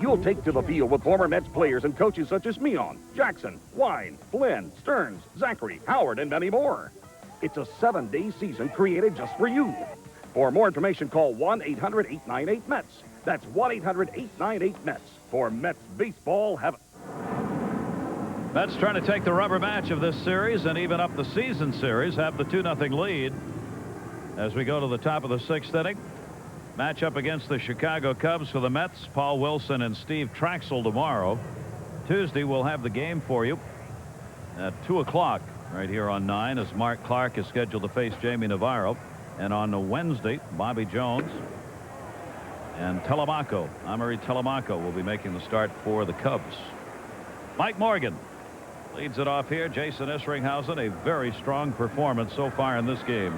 You'll take to the field with former Mets players and coaches such as Meon, Jackson, Wine, Flynn, Stearns, Zachary, Howard, and many more. It's a 7-day season created just for you. For more information, call 1-800-898-METS. That's 1-800-898-METS for Mets Baseball Heaven. Mets trying to take the rubber match of this series and even up the season series, have the 2-0 lead as we go to the top of the 6th inning. Match up against the Chicago Cubs for the Mets. Paul Wilson and Steve Traxel tomorrow. Tuesday we'll have the game for you at 2 o'clock right here on 9 as Mark Clark is scheduled to face Jamie Navarro. And on Wednesday, Bobby Jones and Telemaco, Amari Telemaco, will be making the start for the Cubs. Mike Morgan leads it off here. Jason Isringhausen, a very strong performance so far in this game.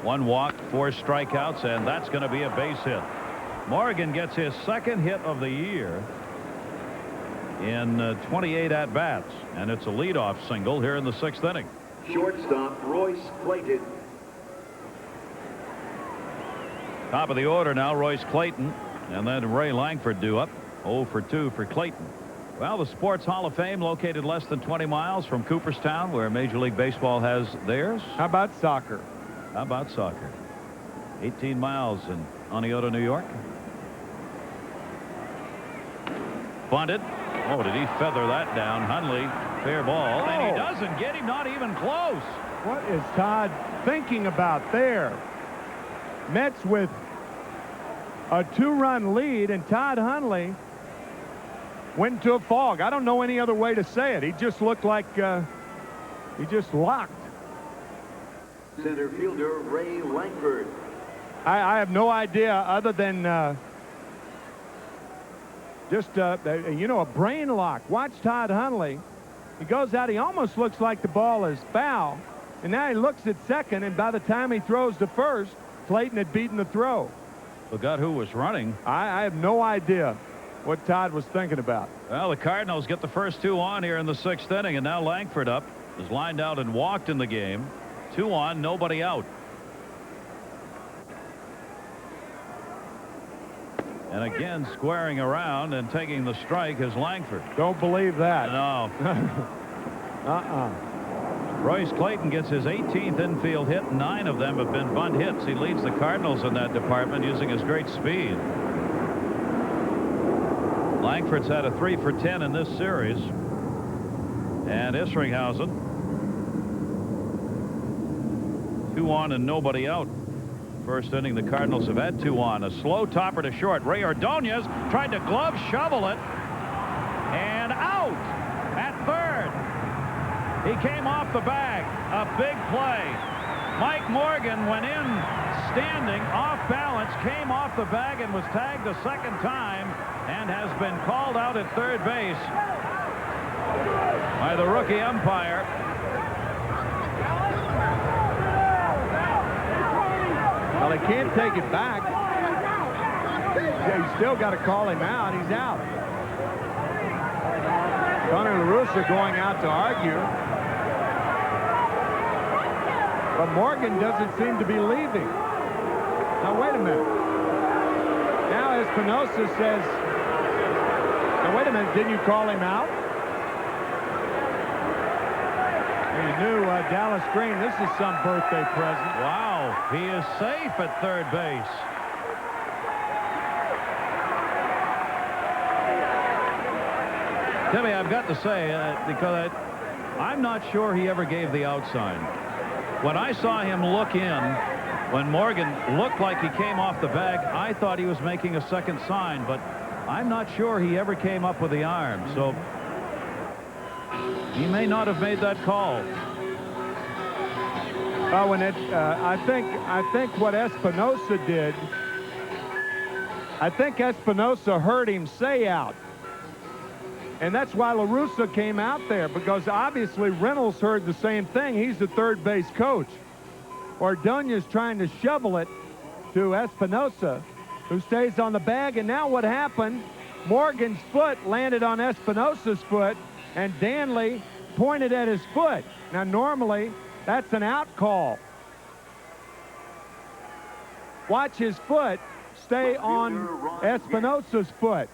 1 walk, 4 strikeouts, and that's going to be a base hit. Morgan gets his second hit of the year in 28 at-bats, and it's a leadoff single here in the 6th inning. Shortstop Royce Clayton. Top of the order now, Royce Clayton, and then Ray Langford due up. 0 for 2 for Clayton. Well, the Sports Hall of Fame located less than 20 miles from Cooperstown, where Major League Baseball has theirs. How about soccer? How about soccer? 18 miles in Oneonta, New York. Bunted. Oh, did he feather that down? Hundley, fair ball, and he doesn't get him, not even close. What is Todd thinking about there? Mets with a 2-run lead, and Todd Hundley went into a fog. I don't know any other way to say it. He just looked like he just locked. Center fielder Ray Langford. I have no idea other than just you know, a brain lock. Watch Todd Hundley. He goes out. He almost looks like the ball is foul, and now he looks at second, and by the time he throws to first, Clayton had beaten the throw. Forgot who was running. I have no idea what Todd was thinking about. Well, the Cardinals get the first 2 on here in the 6th inning, and now Langford up is lined out and walked in the game. 2 on, nobody out. And again, squaring around and taking the strike is Langford. Don't believe that. No. Royce Clayton gets his 18th infield hit. 9 of them have been bunt hits. He leads the Cardinals in that department using his great speed. Langford's had a 3 for 10 in this series. And Isringhausen, 2 on and nobody out. First inning, the Cardinals have had 2 on. A slow topper to short. Ray Ordonez tried to glove shovel it, and out at third. He came off the bag. A big play. Mike Morgan went in standing, off balance, came off the bag and was tagged a second time, and has been called out at third base by the rookie umpire. Well, he can't take it back. You still got to call him out. He's out. Tony LaRussa going out to argue. But Morgan doesn't seem to be leaving. Now, wait a minute. Now Espinoza says, now, wait a minute, didn't you call him out? You knew Dallas Green, this is some birthday present. Wow, he is safe at third base. Timmy, I've got to say, because I'm not sure he ever gave the out sign. When I saw him look in, when Morgan looked like he came off the bag, I thought he was making a second sign, but I'm not sure he ever came up with the arm, so he may not have made that call. Oh, and I think what Espinoza did, I think Espinoza heard him say out. And that's why LaRussa came out there, because obviously Reynolds heard the same thing. He's the third base coach. Ordonez trying to shovel it to Espinoza, who stays on the bag. And now what happened, Morgan's foot landed on Espinoza's foot, and Danley pointed at his foot. Now, normally, that's an out call. Watch his foot stay on Espinoza's foot.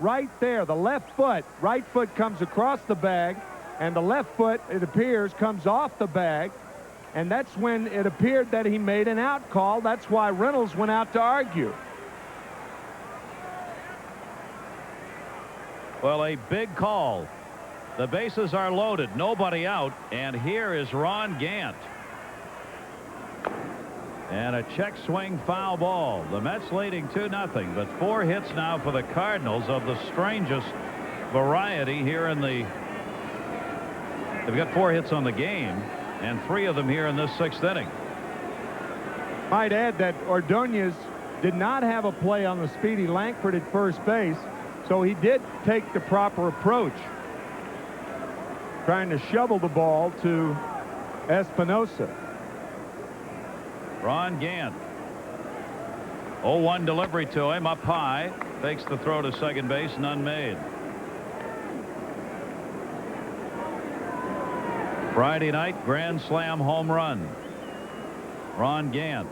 Right there, the left foot. Right foot comes across the bag, and the left foot, it appears, comes off the bag. And that's when it appeared that he made an out call. That's why Reynolds went out to argue. Well, a big call. The bases are loaded, nobody out, and here is Ron Gant. And a check swing foul ball. The Mets leading 2-0, but 4 hits now for the Cardinals of the strangest variety here in the... They've got 4 hits on the game, and 3 of them here in this 6th inning. Might add that Ordonez did not have a play on the speedy Langford at first base, so he did take the proper approach, trying to shovel the ball to Espinoza. Ron Gant. 0-1 delivery to him, up high. Fakes the throw to second base, none made. Friday night, grand slam home run. Ron Gant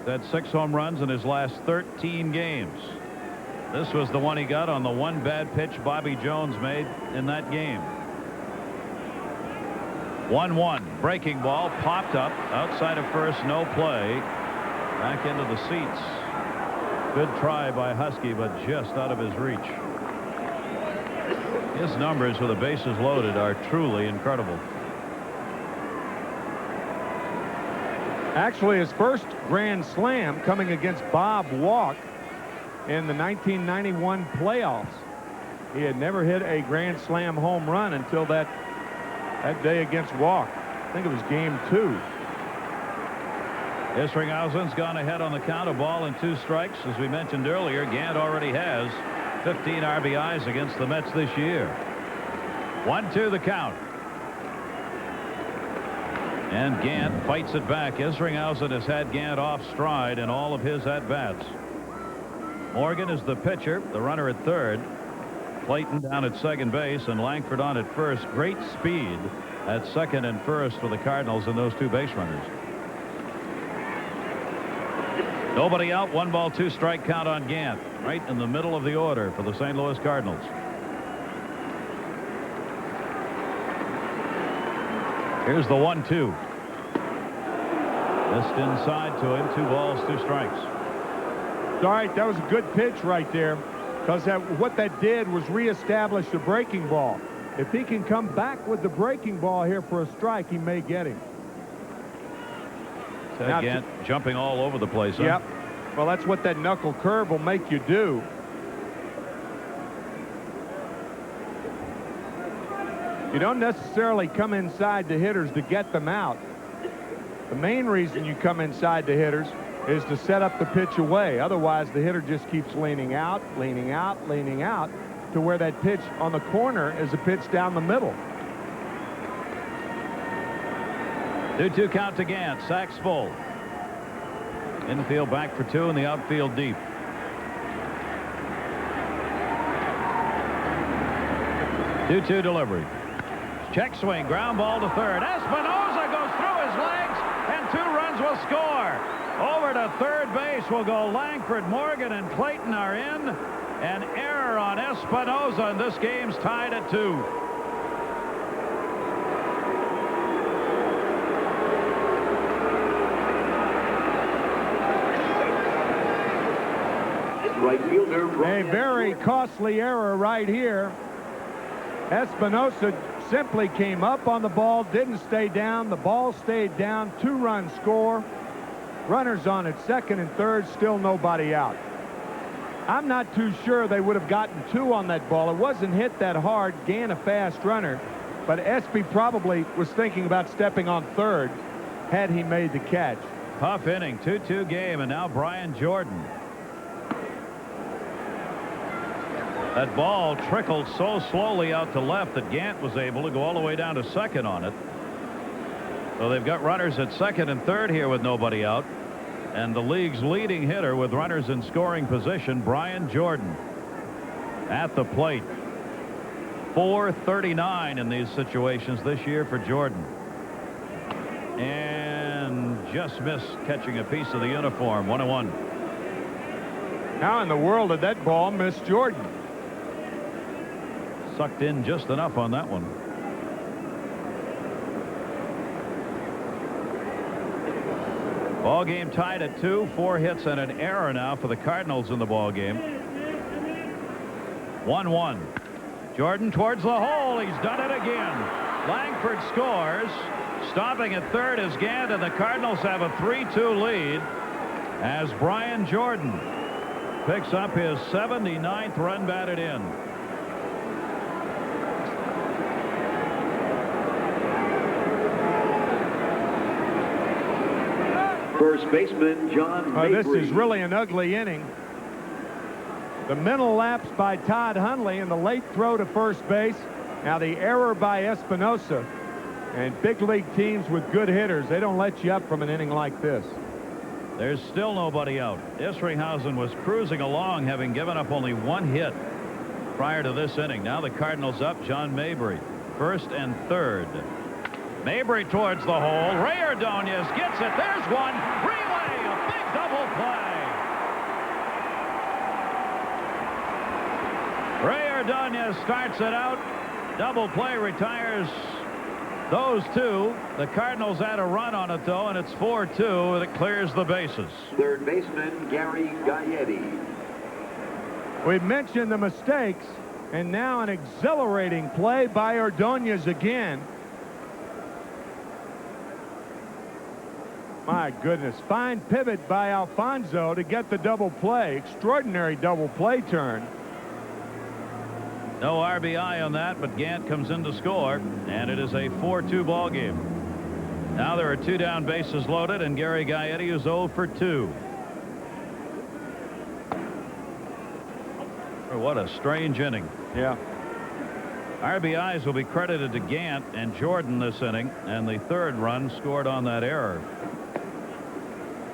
had 6 home runs in his last 13 games. This was the one he got on the one bad pitch Bobby Jones made in that game. 1-1. Breaking ball popped up outside of first, no play. Back into the seats. Good try by Husky, but just out of his reach. His numbers with the bases loaded are truly incredible. Actually, his first grand slam coming against Bob Walk in the 1991 playoffs. He had never hit a grand slam home run until that day against Walk. I think it was game 2. Isringhausen's gone ahead on the count, a ball and 2 strikes. As we mentioned earlier, Gant already has 15 RBIs against the Mets this year. 1-2 the count. And Gant fights it back. Isringhausen has had Gant off stride in all of his at-bats. Morgan is the pitcher, the runner at third. Clayton down at second base and Langford on at first. Great speed at second and first for the Cardinals and those 2 base runners. Nobody out, 1 ball, 2 strike count on Gant. Right in the middle of the order for the St. Louis Cardinals. Here's the 1-2. Missed inside to him. 2 balls, 2 strikes. All right, that was a good pitch right there, because what that did was reestablish the breaking ball. If he can come back with the breaking ball here for a strike, he may get him. Gant jumping all over the place. Huh? Yep. Well, that's what that knuckle curve will make you do. You don't necessarily come inside the hitters to get them out. The main reason you come inside the hitters is to set up the pitch away. Otherwise, the hitter just keeps leaning out, leaning out, leaning out to where that pitch on the corner is a pitch down the middle. 2-2 count to Gant. Sacks full. Infield back for 2 and the outfield deep. Two-two delivery. Check swing. Ground ball to third. Espinoza goes through his legs and 2 runs will score. Over to third base will go Langford. Morgan and Clayton are in. An error on Espinoza, and this game's tied at 2. Right fielder. A very costly error right here. Espinoza simply came up on the ball, didn't stay down. The ball stayed down. 2-run score. Runners on at second and third, still nobody out. I'm not too sure they would have gotten 2 on that ball. It wasn't hit that hard. Gant a fast runner, but Espy probably was thinking about stepping on third had he made the catch. Tough inning, 2-2 game, and now Brian Jordan. That ball trickled so slowly out to left that Gant was able to go all the way down to second on it. So they've got runners at second and third here with nobody out. And the league's leading hitter with runners in scoring position, Brian Jordan, at the plate. .439 in these situations this year for Jordan. And just missed catching a piece of the uniform. 1-1. How in the world did that ball miss Jordan? Sucked in just enough on that one. Ball game tied at 2. 4 hits and an error now for the Cardinals in the ball game. 1-1. Jordan towards the hole. He's done it again. Langford scores. Stopping at third is Gant, and the Cardinals have a 3-2 lead as Brian Jordan picks up his 79th run batted in. First baseman John This is really an ugly inning. The mental lapse by Todd Hundley and the late throw to first base. Now the error by Espinoza. And big league teams with good hitters, they don't let you up from an inning like this. There's still nobody out. Isringhausen was cruising along, having given up only one hit prior to this inning. Now the Cardinals up. John Mabry, first and third. Mabry towards the hole. Ray Ordonez gets it. There's one. Relay, a big double play. Ray Ordonez starts it out. Double play retires those two. The Cardinals had a run on it, though, and it's 4-2, and it clears the bases. Third baseman, Gary Gaetti. We've mentioned the mistakes, and now an exhilarating play by Ordonez again. My goodness, fine pivot by Alfonzo to get the double play. Extraordinary double play turn. No RBI on that, but Gant comes in to score, and it is a 4-2 ball game. Now there are 2 down, bases loaded, and Gary Gaetti is 0 for 2. What a strange inning. Yeah. RBIs will be credited to Gant and Jordan this inning, and the third run scored on that error.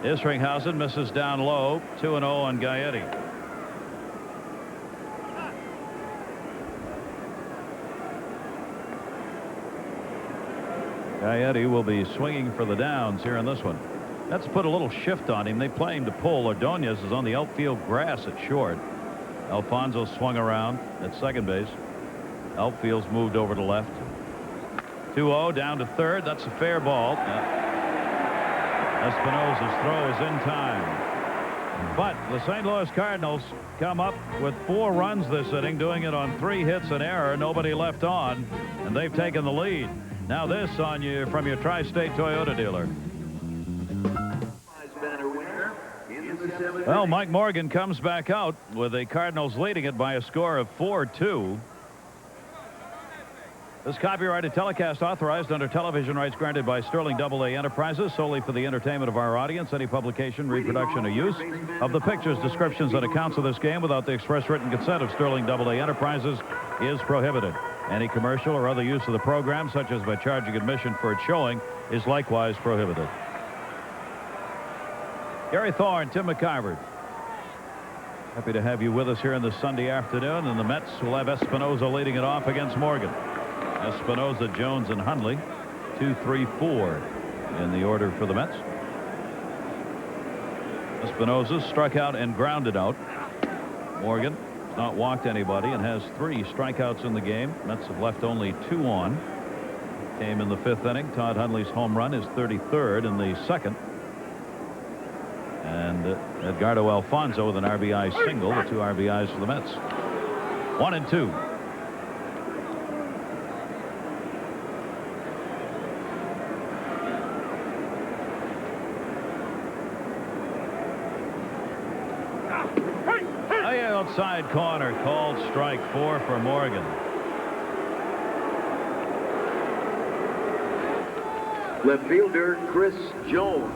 Isringhausen misses down low. 2-0 on Gaetti. Gaetti will be swinging for the downs here in this one. That's put a little shift on him. They play him to pull. Ordonez is on the outfield grass at short. Alfonzo swung around at second base. Outfield's moved over to left. 2-0 down to third. That's a fair ball. Espinoza's throw is in time. But the St. Louis Cardinals come up with 4 runs this inning, doing it on 3 hits and error. Nobody left on, and they've taken the lead. Now this on you from your Tri-State Toyota dealer. Well, Mike Morgan comes back out with the Cardinals leading it by a score of 4-2. This copyrighted telecast authorized under television rights granted by Sterling AA Enterprises solely for the entertainment of our audience. Any publication, reproduction, or use of the pictures, descriptions, and accounts of this game without the express written consent of Sterling AA Enterprises is prohibited. Any commercial or other use of the program, such as by charging admission for its showing, is likewise prohibited. Gary Thorne, Tim McCarver. Happy to have you with us here on this Sunday afternoon, and the Mets will have Espinoza leading it off against Morgan. Espinoza, Jones, and Hundley. 2, 3, 4 in the order for the Mets. Espinoza struck out and grounded out. Morgan has not walked anybody and has 3 strikeouts in the game. Mets have left only 2 on. Came in the 5th inning. Todd Hundley's home run is 33rd in the 2nd. And Edgardo Alfonzo with an RBI single. The 2 RBIs for the Mets. 1 and 2. Outside corner, called strike 4 for Morgan. Left fielder Chris Jones.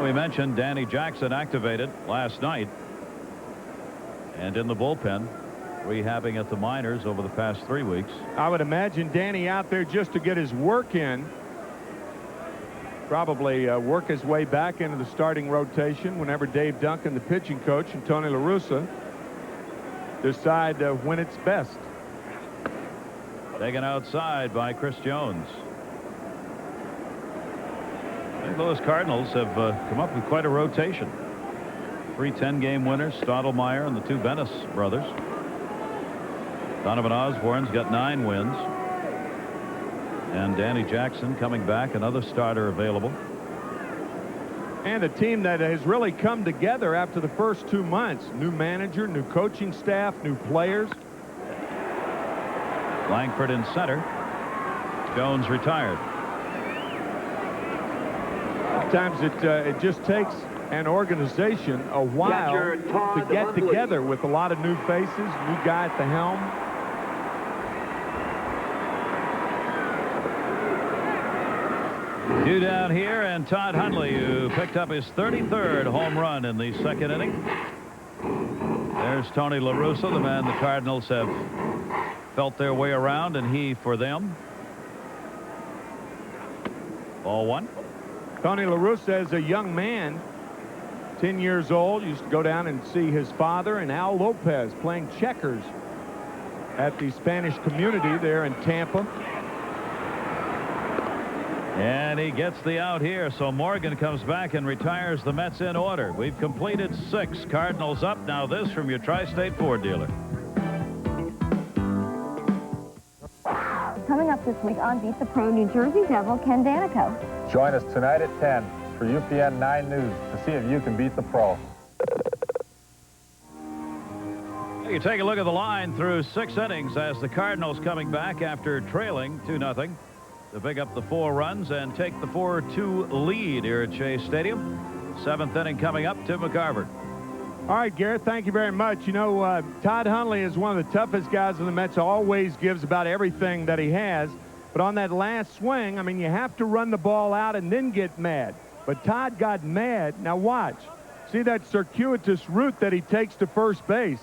We mentioned Danny Jackson activated last night and in the bullpen, rehabbing at the minors over the past 3 weeks. I would imagine Danny out there just to get his work in. Probably work his way back into the starting rotation whenever Dave Duncan, the pitching coach, and Tony La Russa decide when it's best. Taken outside by Chris Jones. St. Louis Cardinals have come up with quite a rotation. 3 10-game winners, Stottlemyre and the 2 Bennis brothers. Donovan Osborne's got 9 wins. And Danny Jackson coming back, another starter available. And a team that has really come together after the first 2 months. New manager, new coaching staff, new players. Langford in center. Jones retired. Sometimes it just takes an organization a while to get together with a lot of new faces, new guy at the helm. Two down here, and Todd Hundley, who picked up his 33rd home run in the 2nd inning. There's Tony La Russa, the man the Cardinals have felt their way around, and he for them. Ball one. Tony La Russa is a young man, 10 years old, used to go down and see his father and Al Lopez playing checkers at the Spanish community there in Tampa. And he gets the out here, so Morgan comes back and retires the Mets in order. We've completed 6. Cardinals up. Now this from your Tri-State Ford dealer. Coming up this week on Beat the Pro, New Jersey Devil Ken Danico. Join us tonight at 10 for UPN 9 News to see if you can beat the pro. You take a look at the line through 6 innings as the Cardinals coming back after trailing 2-0 to pick up the 4 runs and take the 4-2 lead here at Shea Stadium. 7th inning coming up. Tim McCarver. All right, Garrett, thank you very much. You know, Todd Hundley is one of the toughest guys in the Mets, always gives about everything that he has. But on that last swing, I mean, you have to run the ball out and then get mad. But Todd got mad. Now watch. See that circuitous route that he takes to first base?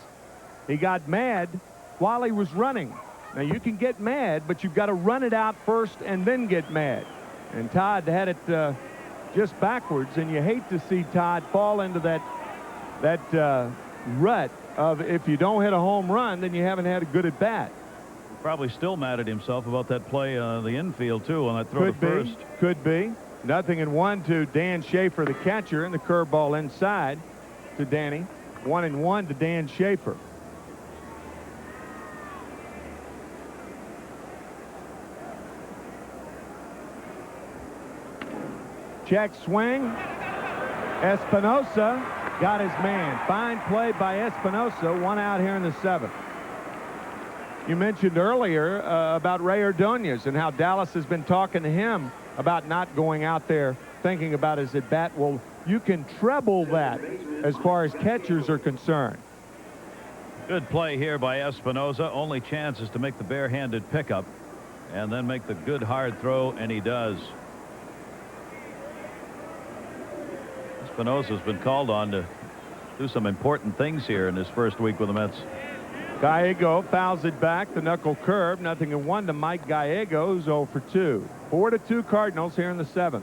He got mad while he was running. Now, you can get mad, but you've got to run it out first and then get mad. And Todd had it just backwards, and you hate to see Todd fall into that rut of if you don't hit a home run, then you haven't had a good at bat. Probably still mad at himself about that play on the infield, too, on that throw to first. Could be. 0-1 to Dan Schaefer, the catcher, and the curveball inside to Danny. 1-1 to Dan Schaefer. Check swing. Espinoza got his man. Fine play by Espinoza. 1 out here in the 7th. You mentioned earlier about Ray Ordonez and how Dallas has been talking to him about not going out there thinking about his at-bat. Well, you can treble that as far as catchers are concerned. Good play here by Espinoza. Only chance is to make the barehanded pickup and then make the good hard throw, and he does. Espinoza's been called on to do some important things here in his first week with the Mets. Gallego fouls it back. The knuckle curve. 0-1 to Mike Gallego, who's 0 for 2. 4-2 Cardinals here in the 7th.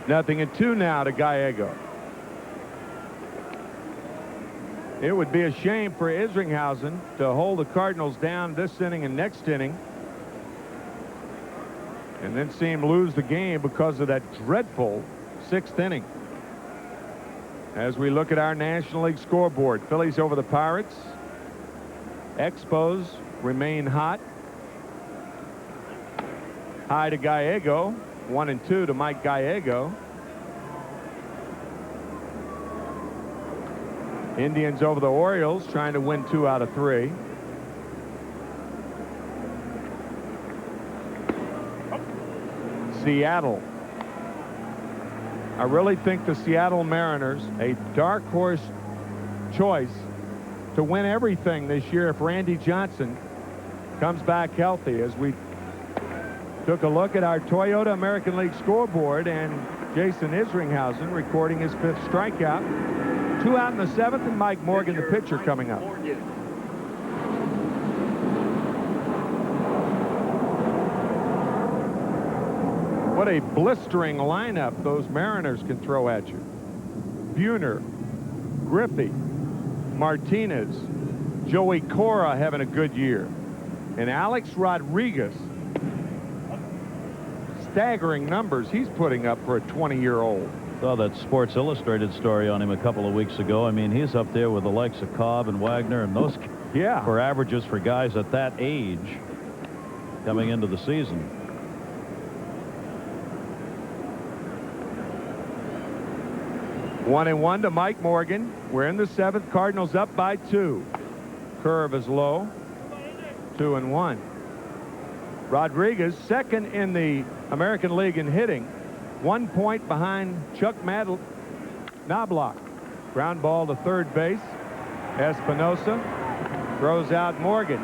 Nothing and 2 now to Gallego. It would be a shame for Isringhausen to hold the Cardinals down this inning and next inning and then see him lose the game because of that dreadful 6th inning. As we look at our National League scoreboard, Phillies over the Pirates. Expos remain hot. High to Gallego. 1-2 to Mike Gallego. Indians over the Orioles, trying to win 2 out of 3. Seattle. I really think the Seattle Mariners, a dark horse choice to win everything this year if Randy Johnson comes back healthy. As we took a look at our Toyota American League scoreboard, and Jason Isringhausen recording his 5th strikeout. 2 out in the 7th, and Mike Morgan, the pitcher, coming up. What a blistering lineup those Mariners can throw at you. Buhner, Griffey, Martinez, Joey Cora having a good year, and Alex Rodriguez. Staggering numbers he's putting up for a 20-year-old. Saw that Sports Illustrated story on him a couple of weeks ago. I mean, he's up there with the likes of Cobb and Wagner and those. Yeah. For averages for guys at that age coming into the season. One and 1 to Mike Morgan. We're in the 7th. Cardinals up by 2. Curve is low. 2-1. Rodriguez, second in the American League in hitting. 1 point behind Chuck Knobloch. Ground ball to third base. Espinoza throws out Morgan.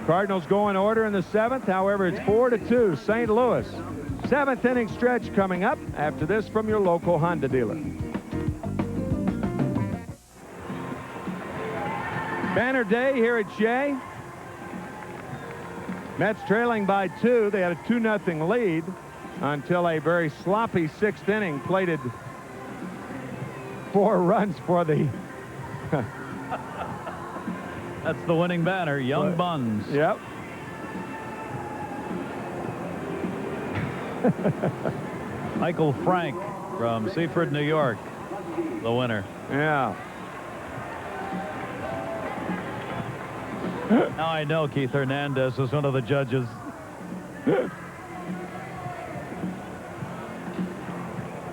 Cardinals go in order in the 7th. However, it's 4-2 St. Louis. 7th inning stretch coming up after this from your local Honda dealer. Banner day here at Shea. Mets trailing by 2. They had a 2-0 lead until a very sloppy 6th inning plated 4 runs for the... That's the winning banner, Young Buns. Yep. Michael Frank from Seaford, New York, the winner. Yeah. Now I know Keith Hernandez is one of the judges.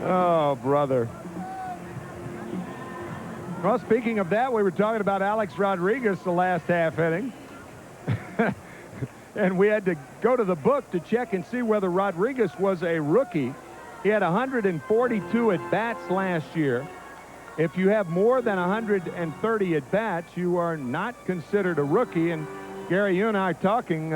Oh, brother. Well, speaking of that, we were talking about Alex Rodriguez the last half inning. And we had to go to the book to check and see whether Rodriguez was a rookie. He had 142 at-bats last year. If you have more than 130 at-bats, you are not considered a rookie. And Gary, you and I are talking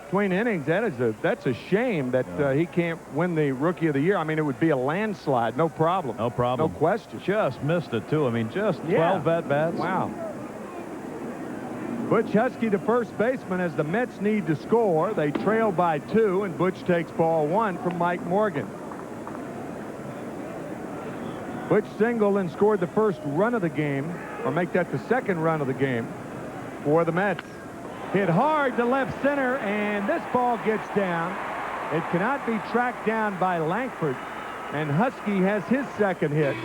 between innings. That's a shame that he can't win the Rookie of the Year. I mean, it would be a landslide, no problem. No problem. No question. Just missed it, too. I mean, just 12 at-bats. Wow. Butch Husky, the first baseman, as the Mets need to score. They trail by 2, and Butch takes ball 1 from Mike Morgan. Butch singled and scored the first run of the game, or make that the second run of the game for the Mets. Hit hard to left center, and this ball gets down. It cannot be tracked down by Langford, and Husky has his second hit,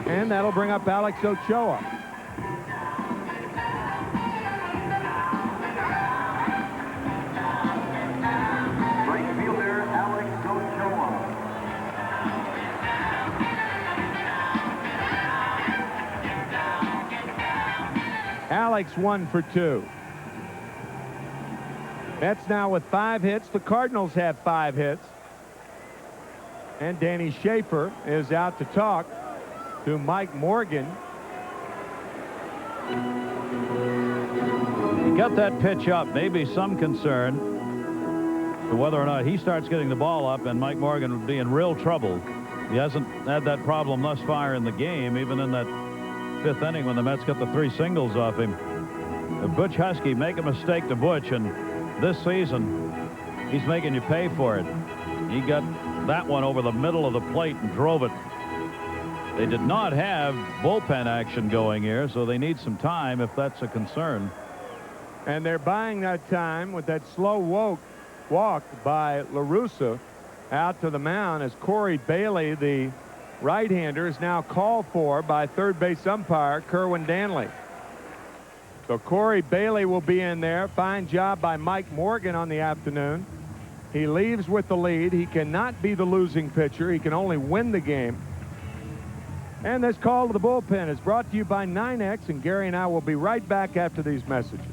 and that'll bring up Alex Ochoa. Right fielder Alex Ochoa. Alex 1 for 2. Mets now with 5 hits. The Cardinals have 5 hits. And Danny Schaefer is out to talk to Mike Morgan. He got that pitch up. Maybe some concern to whether or not he starts getting the ball up, and Mike Morgan would be in real trouble. He hasn't had that problem thus far in the game, even in that 5th inning when the Mets got the 3 singles off him. Butch Husky, make a mistake to Butch, and this season he's making you pay for it. He got that one over the middle of the plate and drove it. They did not have bullpen action going here, so they need some time if that's a concern. And they're buying that time with that slow walk by LaRussa out to the mound as Corey Bailey, the right-hander, is now called for by third base umpire Kerwin Danley. So Corey Bailey will be in there. Fine job by Mike Morgan on the afternoon. He leaves with the lead. He cannot be the losing pitcher. He can only win the game. And this call to the bullpen is brought to you by 9X, and Gary and I will be right back after these messages.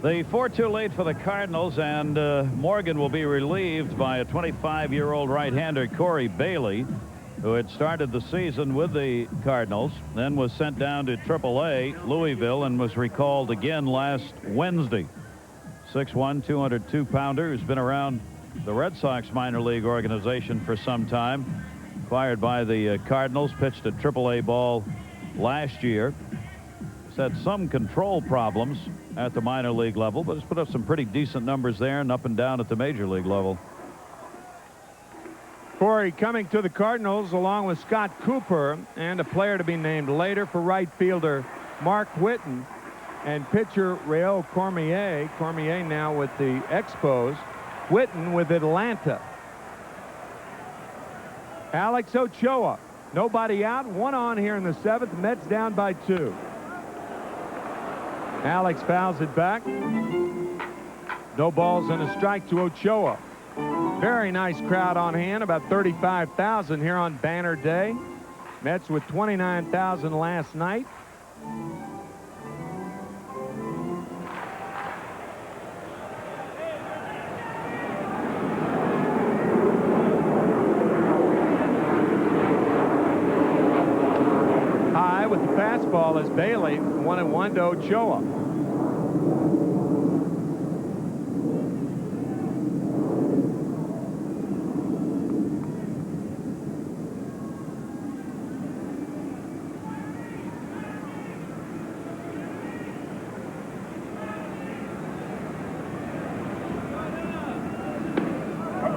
The 4-2 lead for the Cardinals, and Morgan will be relieved by a 25-year-old right-hander, Corey Bailey, who had started the season with the Cardinals, then was sent down to AAA Louisville and was recalled again last Wednesday. 6'1", 202-pounder who's been around the Red Sox minor league organization for some time. Acquired by the Cardinals, pitched at AAA ball last year. He's had some control problems at the minor league level, but has put up some pretty decent numbers there and up and down at the major league level. Corey coming to the Cardinals along with Scott Cooper and a player to be named later for right fielder Mark Whitten and pitcher Raul Cormier. Cormier now with the Expos. Whitten with Atlanta. Alex Ochoa. Nobody out. 1 on here in the 7th. Mets down by 2. Alex fouls it back. No balls and a strike to Ochoa. Very nice crowd on hand, about 35,000 here on Banner Day. Mets with 29,000 last night. High with the fastball is Bailey. 1-1 to Ochoa.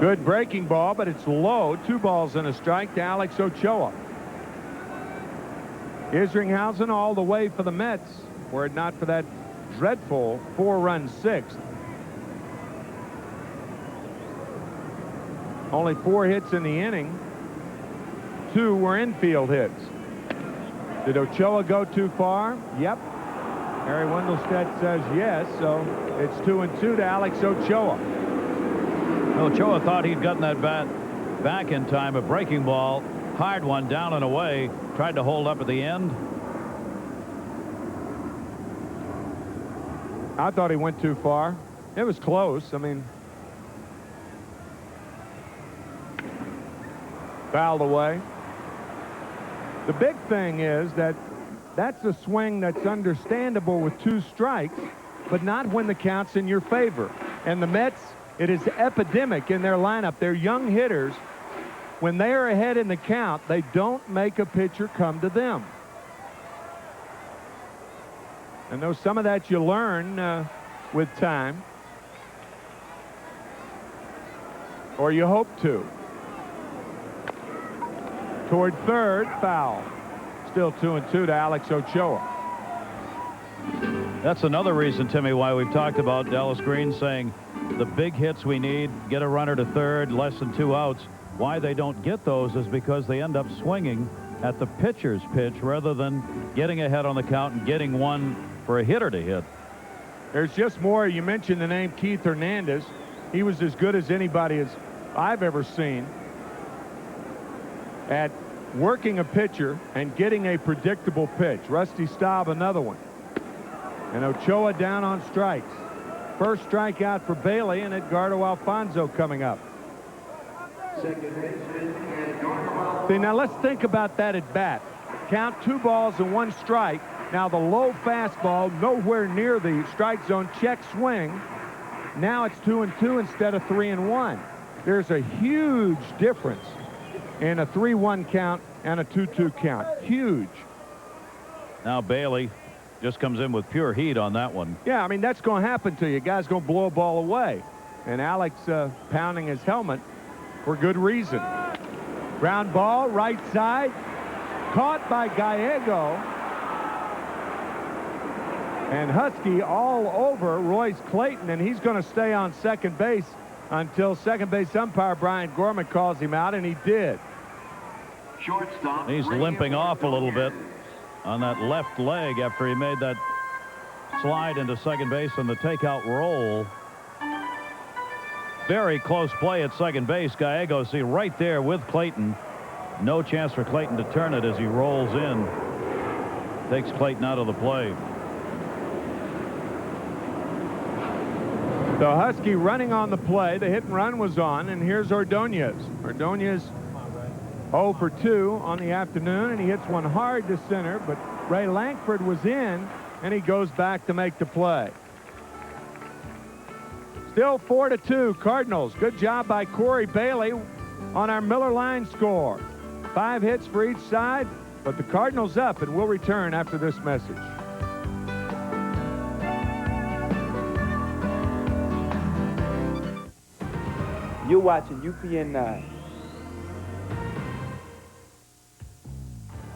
Good breaking ball, but it's low. 2 balls and a strike to Alex Ochoa. Isringhausen all the way for the Mets, were it not for that dreadful 4-run sixth. Only 4 hits in the inning. 2 were infield hits. Did Ochoa go too far? Yep. Harry Wendelstedt says yes, so it's 2-2 to Alex Ochoa. Ochoa thought he'd gotten that bat back in time. A breaking ball, hard one, down and away. Tried to hold up at the end. I thought he went too far. It was close. I mean, fouled away. The big thing is that that's a swing that's understandable with 2 strikes, but not when the count's in your favor. And the Mets, it is epidemic in their lineup. They're young hitters. When they are ahead in the count, they don't make a pitcher come to them. I know some of that you learn with time, or you hope to. Toward third, foul. Still 2-2 to Alex Ochoa. That's another reason, Timmy, why we've talked about Dallas Green saying the big hits we need, get a runner to third, less than 2 outs. Why they don't get those is because they end up swinging at the pitcher's pitch rather than getting ahead on the count and getting one for a hitter to hit. There's just more. You mentioned the name Keith Hernandez. He was as good as anybody as I've ever seen at working a pitcher and getting a predictable pitch. Rusty Staub, another one. And Ochoa down on strikes. First strikeout for Bailey, and Edgardo Alfonzo coming up. See, now let's think about that at bat. Count 2 balls and 1 strike. Now the low fastball, nowhere near the strike zone, check swing. Now it's 2-2 instead of 3-1. There's a huge difference in a 3-1 count and a 2-2 count. Huge. Now Bailey just comes in with pure heat on that one. Yeah, I mean, that's going to happen to you. Guy's going to blow a ball away. And Alex pounding his helmet for good reason. Ground ball, right side. Caught by Gallego. And Husky all over Royce Clayton, and he's going to stay on second base until second base umpire Brian Gorman calls him out, and he did. Shortstop. He's limping off a little bit on that left leg after he made that slide into second base on the takeout roll. Very close play at second base. Gallego, see, right there with Clayton. No chance for Clayton to turn it as he rolls in. Takes Clayton out of the play. So Husky running on the play. The hit and run was on, and here's Ordonez. Ordonez 0 for 2 on the afternoon, and he hits one hard to center, but Ray Lankford was in, and he goes back to make the play. Still 4-2 Cardinals. Good job by Corey Bailey on our Miller line score. 5 hits for each side, but the Cardinals up, and we'll return after this message. You're watching UPN 9.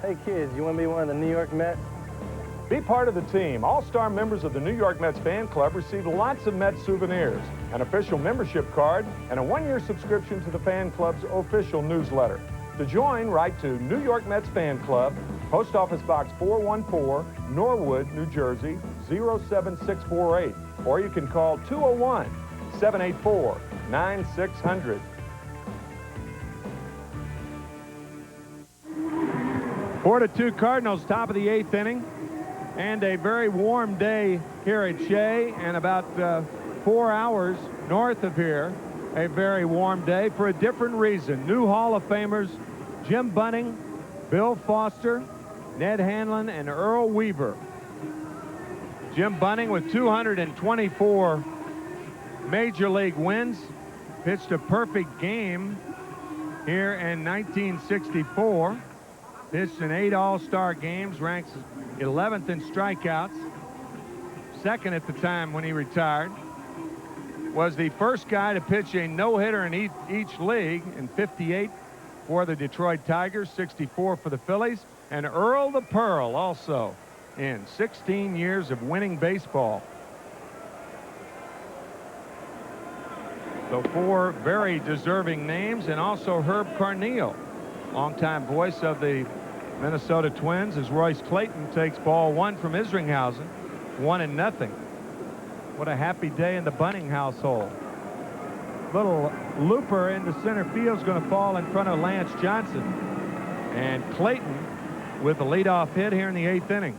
Hey kids, you want to be one of the New York Mets? Be part of the team. All-star members of the New York Mets fan club receive lots of Mets souvenirs, an official membership card, and a 1-year subscription to the fan club's official newsletter. To join, write to New York Mets Fan Club, Post Office Box 414, Norwood, New Jersey, 07648. Or you can call 201-784-9600. Four to 2 Cardinals, top of the 8th inning. And a very warm day here at Shea, and about 4 hours north of here, a very warm day for a different reason. New Hall of Famers Jim Bunning, Bill Foster, Ned Hanlon, and Earl Weaver. Jim Bunning with 224 Major League wins, pitched a perfect game here in 1964. Pitched in 8 All-Star games, ranks 11th in strikeouts, second at the time when he retired. was the first guy to pitch a no-hitter in each league, in 58 for the Detroit Tigers, 64 for the Phillies, and Earl the Pearl also in 16 years of winning baseball. So 4 very deserving names, and also Herb Carneal, longtime voice of the Minnesota Twins, as Royce Clayton takes ball 1 from Isringhausen, 1-0. What a happy day in the Bunning household. Little looper into center field is going to fall in front of Lance Johnson. And Clayton with the leadoff hit here in the 8th inning.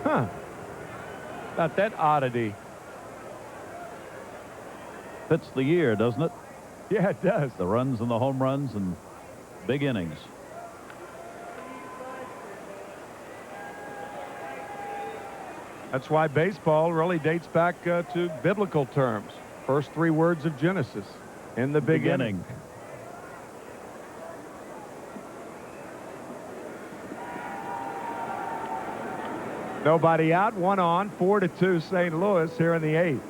Huh. About that oddity. Fits the year, doesn't it? Yeah, it does. The runs and the home runs and big innings. That's why baseball really dates back to biblical terms. First 3 words of Genesis, in the beginning. Nobody out, 1 on, 4-2 St. Louis here in the 8th.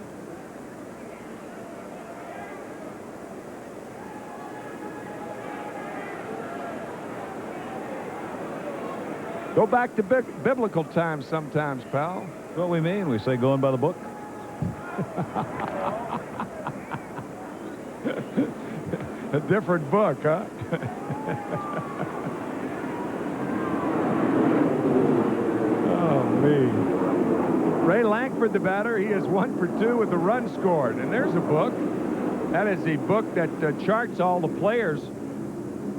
Go back to biblical times sometimes, pal. That's what we mean. We say going by the book. A different book, huh? Oh, me. Ray Lankford, the batter, he is 1 for 2 with the run scored. And there's a book. That is a book that charts all the players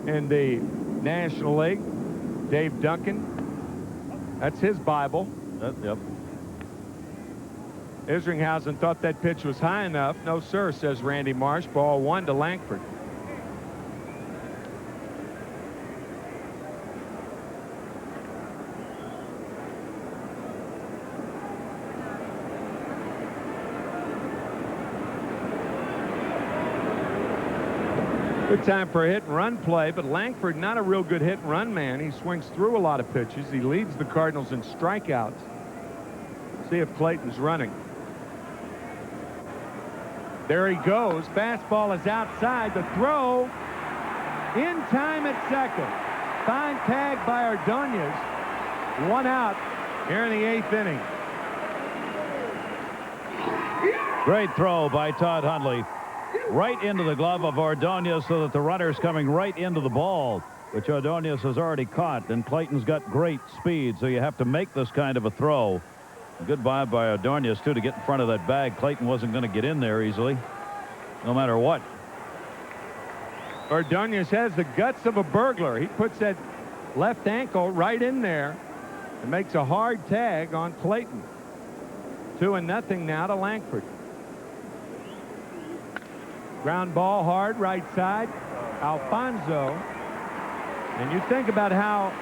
in the National League. Dave Duncan. That's his Bible. Yep. Isringhausen thought that pitch was high enough. No, sir, says Randy Marsh. Ball 1 to Lankford. Good time for a hit-and-run play, but Lankford not a real good hit-and-run man. He swings through a lot of pitches. He leads the Cardinals in strikeouts. See if Clayton's running. There he goes. Fastball is outside. The throw in time at second. Fine tag by Ordonez. 1 out here in the 8th inning. Great throw by Todd Hundley. Right into the glove of Ordonez, so that the runner's coming right into the ball, which Ordonez has already caught. And Clayton's got great speed, so you have to make this kind of a throw. Good buy by Ordonez, too, to get in front of that bag. Clayton wasn't going to get in there easily, no matter what. Ordonez has the guts of a burglar. He puts that left ankle right in there and makes a hard tag on Clayton. 2-0 now to Lankford. Ground ball hard right side. Alfonzo. And you think about how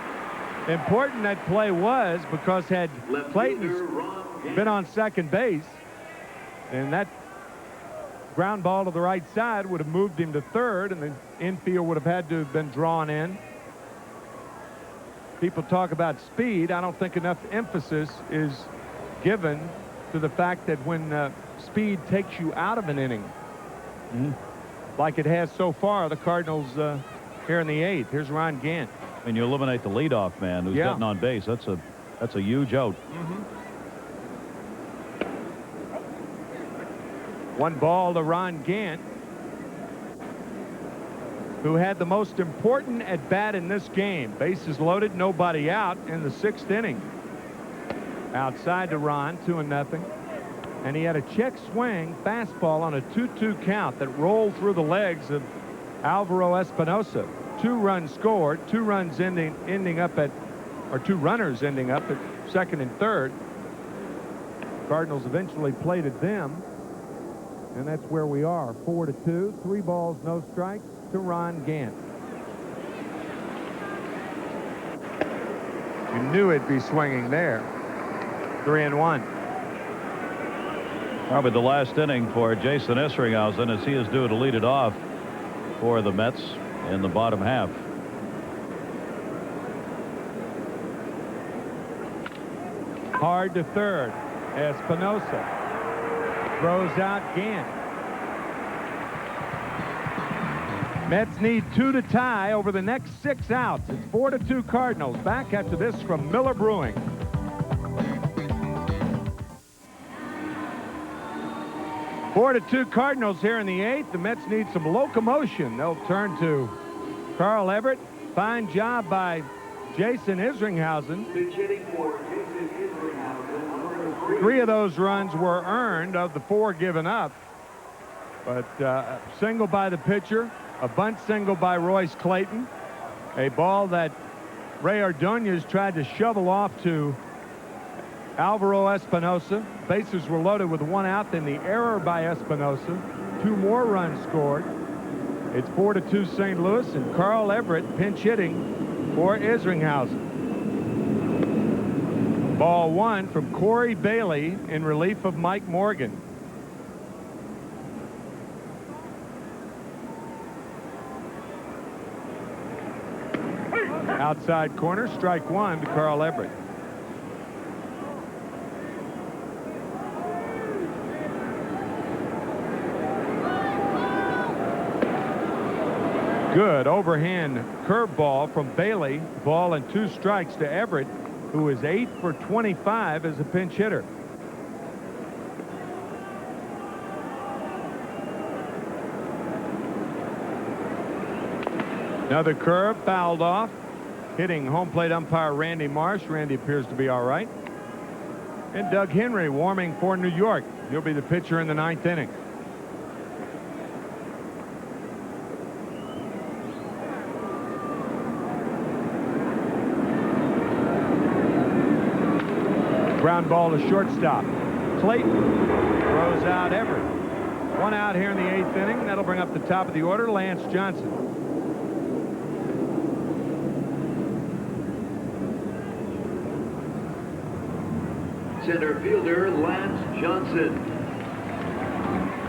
important that play was, because had Clayton been on second base, and that ground ball to the right side would have moved him to third, and the infield would have had to have been drawn in. People talk about speed. I don't think enough emphasis is given to the fact that when speed takes you out of an inning, like it has so far, the Cardinals here in the 8th. Here's Ron Gant. And you eliminate the leadoff man who's getting on base. That's a huge out. 1 ball to Ron Gant, who had the most important at bat in this game. Bases loaded, nobody out in the 6th inning. Outside to Ron, 2-0. And he had a check swing fastball on a 2-2 count that rolled through the legs of Alvaro Espinoza. 2 runs scored, 2 runs ending up at, or 2 runners ending up at second and third. Cardinals eventually plated them, and that's where we are. 4-2, 3 balls, no strikes to Ron Gant. You knew it'd be swinging there. 3-1. Probably the last inning for Jason Isringhausen, as he is due to lead it off for the Mets in the bottom half. Hard to third. Espinoza throws out Gant. Mets need 2 to tie over the next 6 outs. It's 4-2 Cardinals. Back after this from Miller Brewing. Four to 2 Cardinals here in the 8th. The Mets need some locomotion. They'll turn to Carl Everett. Fine job by Jason Isringhausen. 3 of those runs were earned of the 4 given up. But a single by the pitcher, a bunt single by Royce Clayton, a ball that Ray Ordonez tried to shovel off to Alvaro Espinoza. Bases were loaded with 1 out, then the error by Espinoza. 2 more runs scored. It's 4-2 St. Louis, and Carl Everett pinch hitting for Isringhausen. Ball 1 from Corey Bailey in relief of Mike Morgan. Outside corner, strike 1 to Carl Everett. Good overhand curveball from Bailey. Ball and 2 strikes to Everett, who is 8 for 25 as a pinch hitter. Another curve fouled off, hitting home plate umpire Randy Marsh. Randy appears to be all right. And Doug Henry warming for New York. He'll be the pitcher in the 9th inning. Ground ball to shortstop. Clayton throws out Everett. 1 out here in the 8th inning. That'll bring up the top of the order, Lance Johnson. Center fielder Lance Johnson.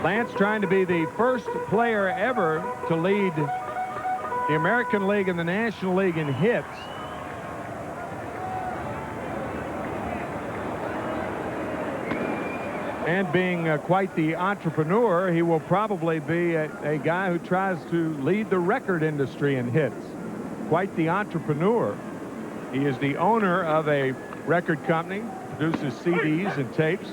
Lance trying to be the first player ever to lead the American League and the National League in hits. And being quite the entrepreneur, he will probably be a guy who tries to lead the record industry in hits. Quite the entrepreneur. He is the owner of a record company, produces CDs and tapes.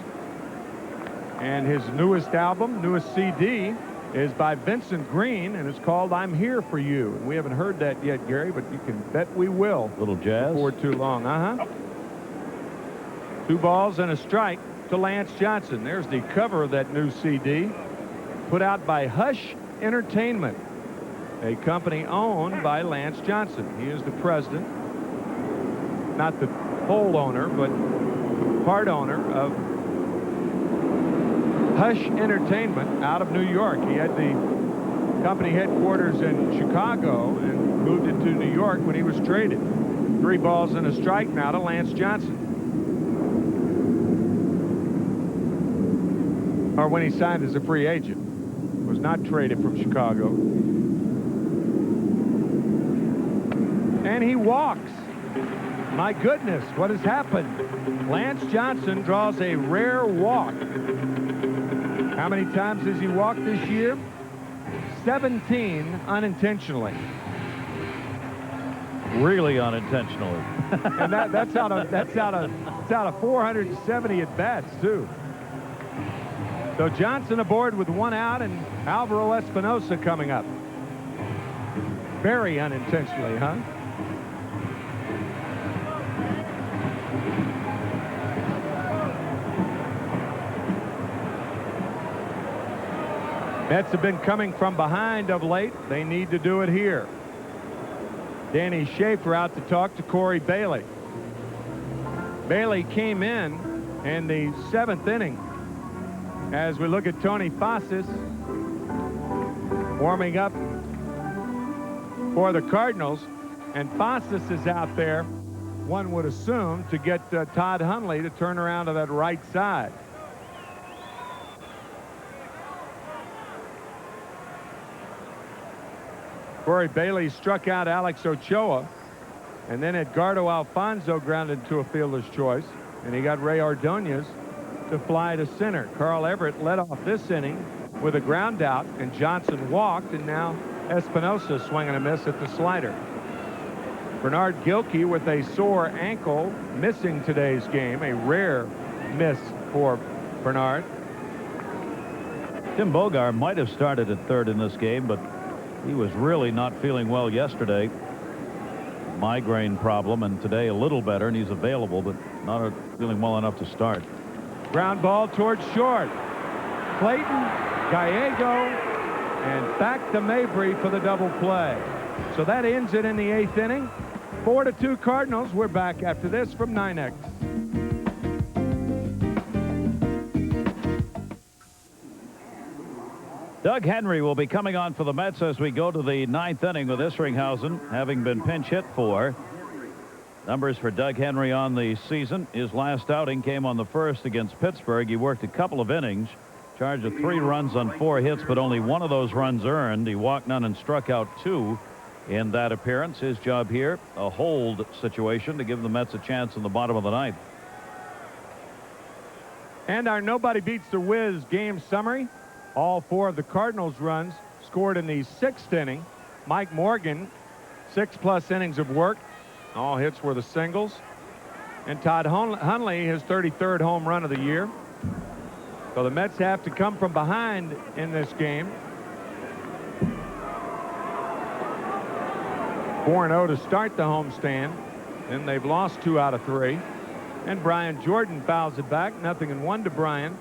And his newest album, newest CD, is by Vincent Green, and it's called I'm Here For You. And we haven't heard that yet, Gary, but you can bet we will. Little jazz. Before too long. 2 balls and a strike to Lance Johnson. There's the cover of that new CD, put out by Hush Entertainment, a company owned by Lance Johnson. He is the president, not the whole owner, but part owner of Hush Entertainment out of New York. He had the company headquarters in Chicago and moved it to New York when he was traded. 3 balls and a strike now to Lance Johnson. Or when he signed as a free agent. Was not traded from Chicago. And he walks. My goodness, what has happened? Lance Johnson draws a rare walk. How many times has he walked this year? 17 unintentionally. Really unintentionally. And that's out of 470 at bats too. So Johnson aboard with 1 out, and Alvaro Espinoza coming up. Very unintentionally, huh? Mets have been coming from behind of late. They need to do it here. Danny Schaefer out to talk to Corey Bailey. Bailey came in the 7th inning. As we look at Tony Fossas warming up for the Cardinals, and Fossas is out there, one would assume, to get Todd Hundley to turn around to that right side. Corey Bailey struck out Alex Ochoa, and then Edgardo Alfonzo grounded to a fielder's choice. and he got Ray Ordonez to fly to center. Carl Everett led off this inning with a ground out, and Johnson walked, and now Espinoza swinging a miss at the slider. Bernard Gilkey with a sore ankle, missing today's game, a rare miss for Bernard. Tim Bogar might have started at third in this game, but he was really not feeling well yesterday. Migraine problem, and today a little better, and he's available, but not feeling well enough to start. Ground ball towards short. Clayton, Gallego, and back to Mabry for the double play. So that ends it in the 8th inning. 4-2 Cardinals. We're back after this from 9X. Doug Henry will be coming on for the Mets as we go to the 9th inning with Isringhausen having been pinch hit for. Numbers for Doug Henry on the season. His last outing came on the 1st against Pittsburgh. He worked a couple of innings, charged of 3 runs on 4 hits, but only 1 of those runs earned. He walked none and struck out 2 in that appearance. His job here, a hold situation to give the Mets a chance in the bottom of the 9th. And our Nobody Beats the Wiz game summary. All 4 of the Cardinals runs scored in the 6th inning. Mike Morgan, 6+ innings of work. All hits were the singles. And Todd Hundley, his 33rd home run of the year. So the Mets have to come from behind in this game. 4-0 to start the homestand. Then they've lost 2 out of 3. And Brian Jordan fouls it back. 0-1 to Brian.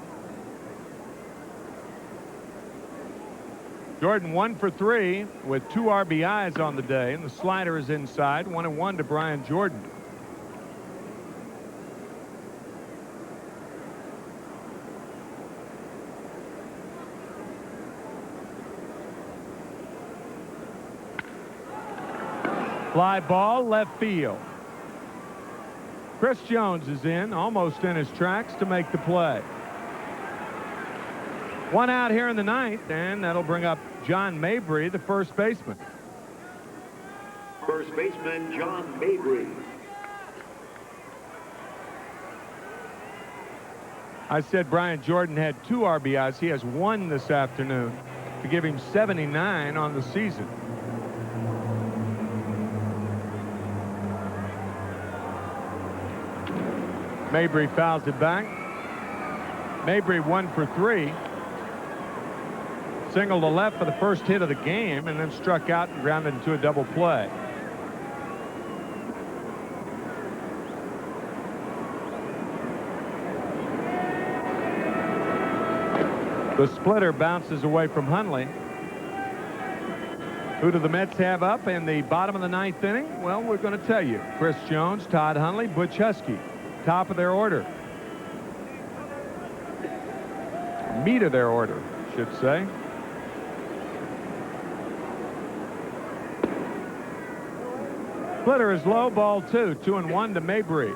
Jordan 1 for 3 with 2 RBIs on the day, and the slider is inside. 1-1 to Brian Jordan. Fly ball left field. Chris Jones is in, almost in his tracks to make the play. 1 out here in the 9th, and that'll bring up John Mabry, the first baseman. First baseman, John Mabry. I said Brian Jordan had 2 RBIs. He has 1 this afternoon to give him 79 on the season. Mabry fouls it back. Mabry 1 for 3. Single to left for the first hit of the game, and then struck out and grounded into a double play. The splitter bounces away from Hundley. Who do the Mets have up in the bottom of the 9th inning? Well, we're going to tell you. Chris Jones, Todd Hundley, Butch Husky. Top of their order. Meat of their order, should say. Splitter is low, ball 2. 2-1 to Mabry.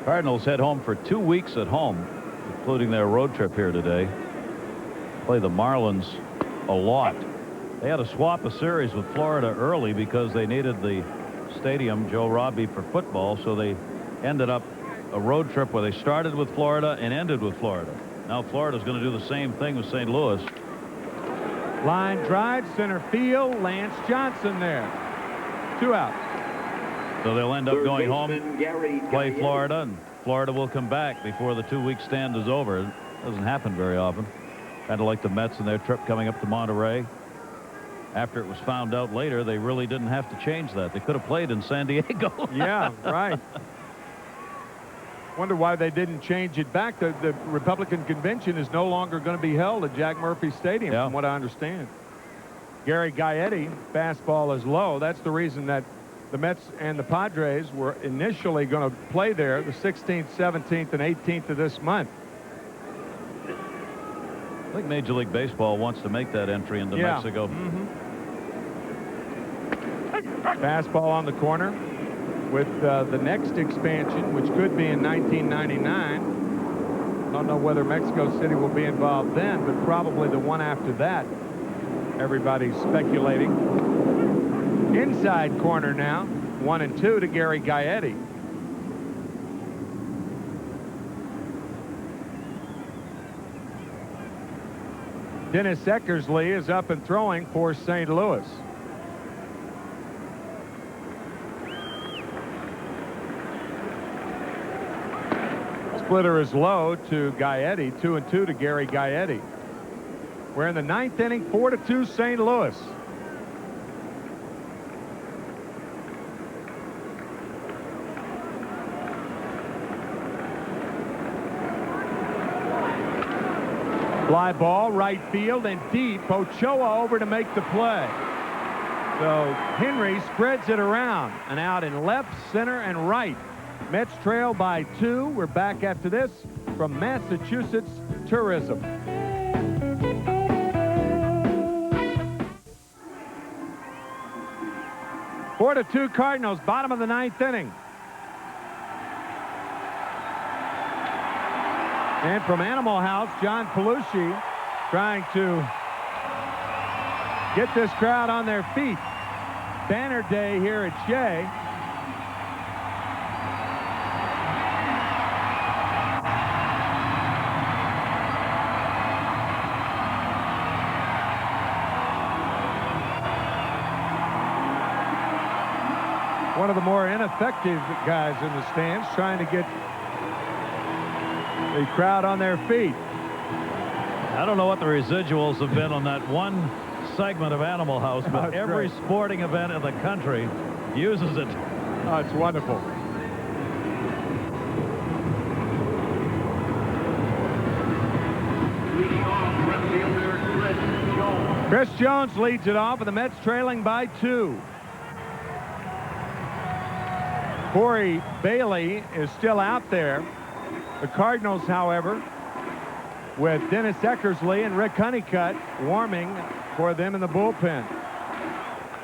Cardinals head home for 2 weeks at home, including their road trip here today. Play the Marlins a lot. They had to swap a series with Florida early because they needed the stadium, Joe Robbie, for football, so they ended up a road trip where they started with Florida and ended with Florida. Now Florida's going to do the same thing with St. Louis. Line drive, center field, Lance Johnson there. 2 outs. So they'll end up going home, play Florida, and Florida will come back before the 2-week stand is over. It doesn't happen very often. Kind of like the Mets and their trip coming up to Monterey. After it was found out later, they really didn't have to change that. They could have played in San Diego. Yeah, right. Wonder why they didn't change it back. The Republican convention is no longer going to be held at Jack Murphy Stadium, from what I understand. Gary Gaetti, fastball is low. That's the reason that the Mets and the Padres were initially going to play there the 16th, 17th, and 18th of this month. I think Major League Baseball wants to make that entry into Mexico. Fastball on the corner with the next expansion, which could be in 1999. Don't know whether Mexico City will be involved then, but probably the one after that. Everybody's speculating. Inside corner now, 1-2 to Gary Gaetti. Dennis Eckersley is up and throwing for St. Louis. Splitter is low to Gaetti, 2-2 to Gary Gaetti. We're in the 9th inning, 4-2 St. Louis. Fly ball, right field, and deep. Ochoa over to make the play. So Henry spreads it around. And out in left, center, and right. Mets trail by 2. We're back after this from Massachusetts Tourism. Four to 2 Cardinals, bottom of the 9th inning. And from Animal House, John Palucci trying to get this crowd on their feet. Banner day here at Shea. One of the more ineffective guys in the stands trying to get the crowd on their feet. I don't know what the residuals have been on that one segment of Animal House, but every sporting event in the country uses it. Oh, it's wonderful. Chris Jones leads it off, and the Mets trailing by 2. Corey Bailey is still out there. The Cardinals, however, with Dennis Eckersley and Rick Honeycutt warming for them in the bullpen.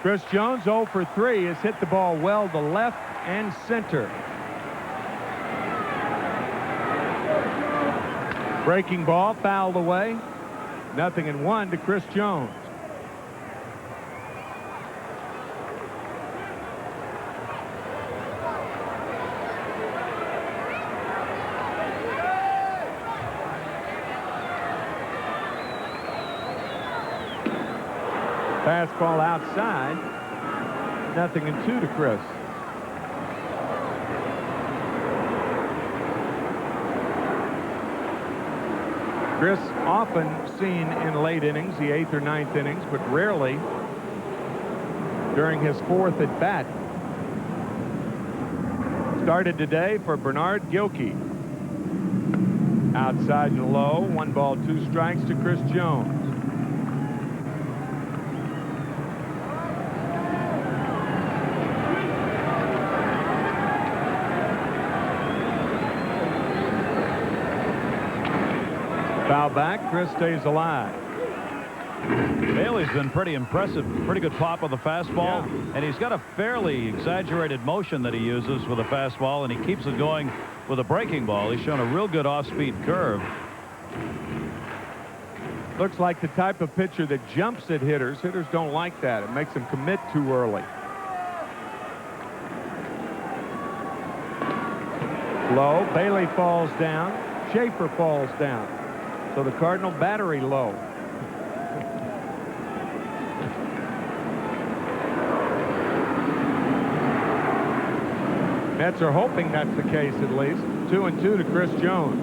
Chris Jones 0 for 3 has hit the ball well to left and center. Breaking ball fouled away. 0-1 to Chris Jones. Fastball outside. 0-2 to Chris. Chris often seen in late innings, the 8th or 9th innings, but rarely during his 4th at bat. Started today for Bernard Gilkey. Outside and low. 1 ball, 2 strikes to Chris Jones. Foul back. Chris stays alive. Bailey's been pretty impressive. Pretty good pop of the fastball. Yeah. And he's got a fairly exaggerated motion that he uses with a fastball, and he keeps it going with a breaking ball. He's shown a real good off-speed curve. Looks like the type of pitcher that jumps at hitters. Hitters don't like that. It makes them commit too early. Low. Bailey falls down. Schaefer falls down. So the Cardinal battery low. Mets are hoping that's the case at least. 2-2 to Chris Jones.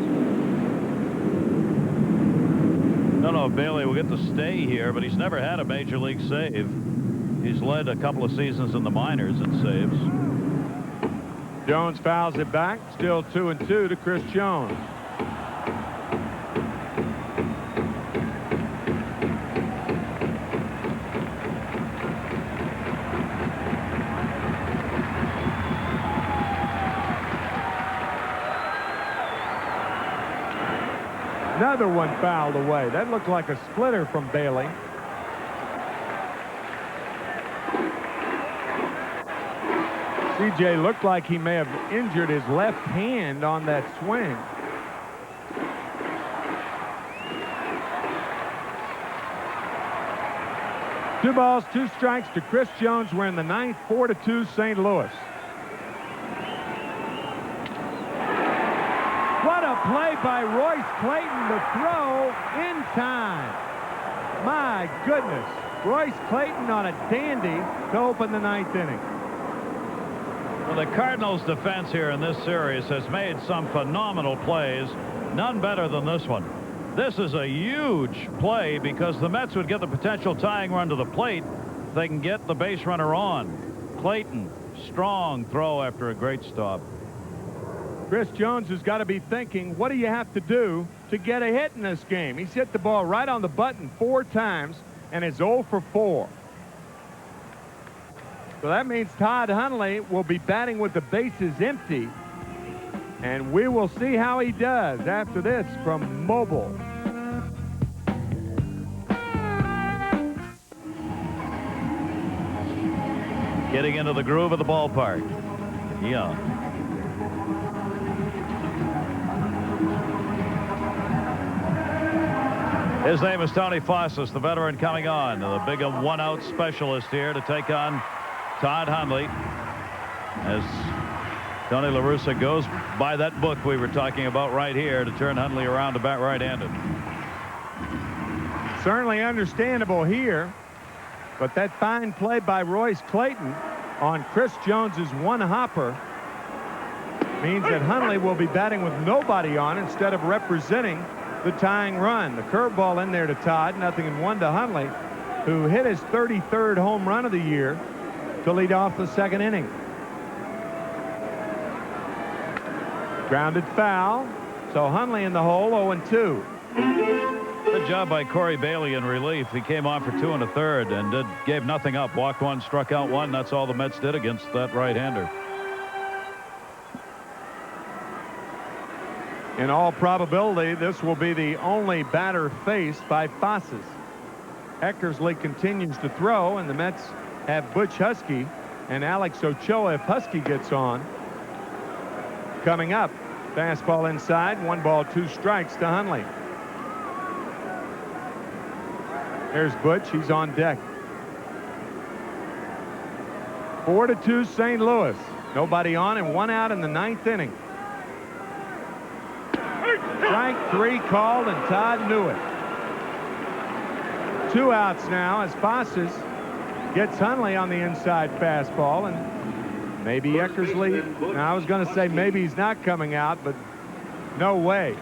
Don't know if Bailey will get to stay here, but he's never had a major league save. He's led a couple of seasons in the minors in saves. Jones fouls it back. Still 2-2 to Chris Jones. Another one fouled away. That looked like a splitter from Bailey. CJ looked like he may have injured his left hand on that swing. Two balls, 2 strikes to Chris Jones. We're in the 9th, 4-2 St. Louis. What a play by Royce Clayton to throw in time. My goodness. Royce Clayton on a dandy to open the 9th inning. Well, the Cardinals' defense here in this series has made some phenomenal plays. None better than this one. This is a huge play because the Mets would get the potential tying run to the plate if they can get the base runner on. Clayton, strong throw after a great stop. Chris Jones has got to be thinking, what do you have to do to get a hit in this game? He's hit the ball right on the button 4 times and is 0 for 4. So that means Todd Hundley will be batting with the bases empty. And we will see how he does after this from Mobile. Getting into the groove of the ballpark. Young. His name is Tony Fossas, the veteran coming on. The big one-out specialist here to take on Todd Hundley. As Tony La Russa goes by that book we were talking about right here to turn Hundley around to bat right-handed. Certainly understandable here, but that fine play by Royce Clayton on Chris Jones's one hopper means that Hundley will be batting with nobody on instead of representing the tying run. The curveball in there to Todd, 0-1 to Hundley, who hit his 33rd home run of the year to lead off the 2nd inning. Grounded foul, so Hundley in the hole, 0-2. Good job by Corey Bailey in relief. He came on for 2 1/3 and gave nothing up. Walked 1, struck out 1. That's all the Mets did against that right-hander. In all probability, this will be the only batter faced by Fossas. Eckersley continues to throw, and the Mets have Butch Husky and Alex Ochoa if Husky gets on. Coming up, fastball inside, 1 ball, 2 strikes to Hundley. There's Butch. He's on deck. 4-2 St. Louis. Nobody on and 1 out in the 9th inning. Strike 3 called, and Todd knew it. 2 outs now as Fossas gets Hundley on the inside fastball, and maybe Eckersley. Now, I was going to say maybe he's not coming out, but no way.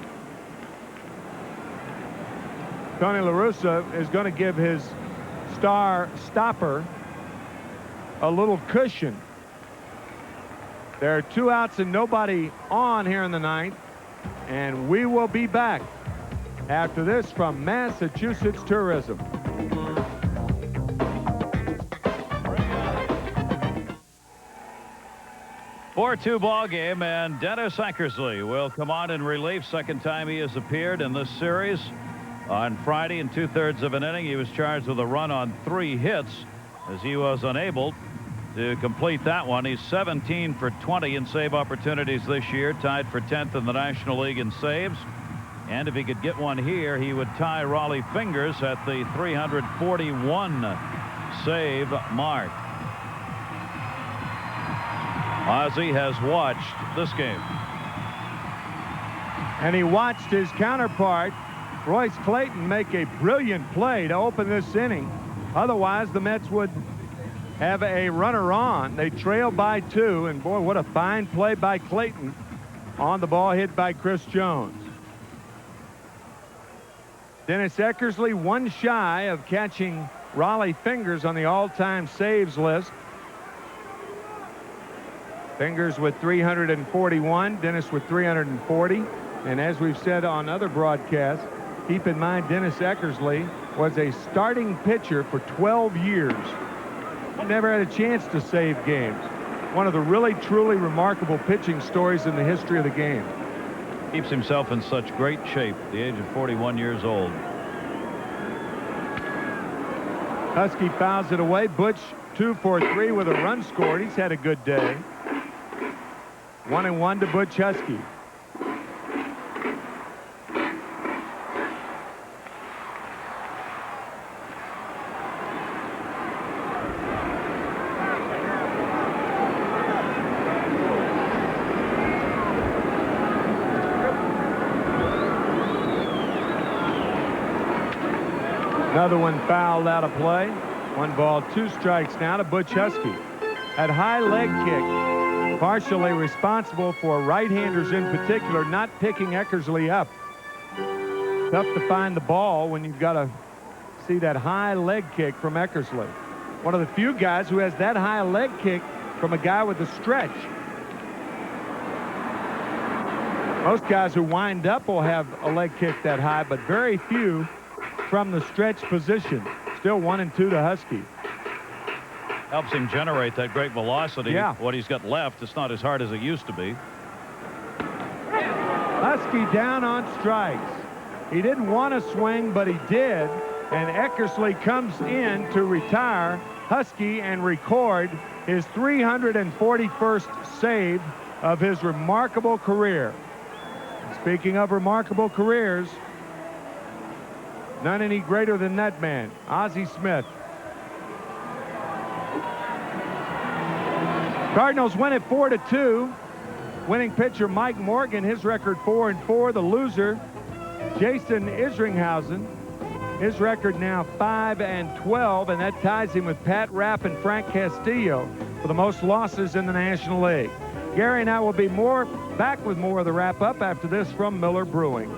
Tony La Russa is going to give his star stopper a little cushion. There are 2 outs and nobody on here in the 9th, and we will be back after this from Massachusetts Tourism. 4-2 ball game, and Dennis Eckersley will come on in relief. 2nd time he has appeared in this series. On Friday, in 2/3 of an inning, he was charged with a run on 3 hits as he was unable to complete that one. He's 17 for 20 in save opportunities this year, tied for 10th in the National League in saves. And if he could get one here, he would tie Raleigh Fingers at the 341 save mark. Ozzie has watched this game. And he watched his counterpart, Royce Clayton, make a brilliant play to open this inning. Otherwise, the Mets would have a runner on. They trail by 2, and boy, what a fine play by Clayton on the ball hit by Chris Jones. Dennis Eckersley 1 shy of catching Raleigh Fingers on the all-time saves list. Fingers with 341, Dennis with 340. And as we've said on other broadcasts, keep in mind Dennis Eckersley was a starting pitcher for 12 years. Never had a chance to save games. One of the really, truly remarkable pitching stories in the history of the game. Keeps himself in such great shape at the age of 41 years old. Husky fouls it away. Butch 2 for 3 with a run scored. He's had a good day. 1-1 to Butch Husky. Another one fouled out of play. 1 ball, 2 strikes now to Butch Husky. That high leg kick, partially responsible for right-handers in particular not picking Eckersley up. Tough to find the ball when you've got to see that high leg kick from Eckersley. One of the few guys who has that high leg kick from a guy with a stretch. Most guys who wind up will have a leg kick that high, but very few from the stretch position. Still 1-2 to Husky. Helps him generate that great velocity. Yeah. What he's got left, it's not as hard as it used to be. Husky down on strikes. He didn't want to swing, but he did. And Eckersley comes in to retire Husky and record his 341st save of his remarkable career. Speaking of remarkable careers, none any greater than that man, Ozzie Smith. Cardinals win it 4-2. Winning pitcher Mike Morgan, his record 4-4. The loser, Jason Isringhausen, his record now 5-12, and that ties him with Pat Rapp and Frank Castillo for the most losses in the National League. Gary and I will be back with more of the wrap-up after this from Miller Brewing.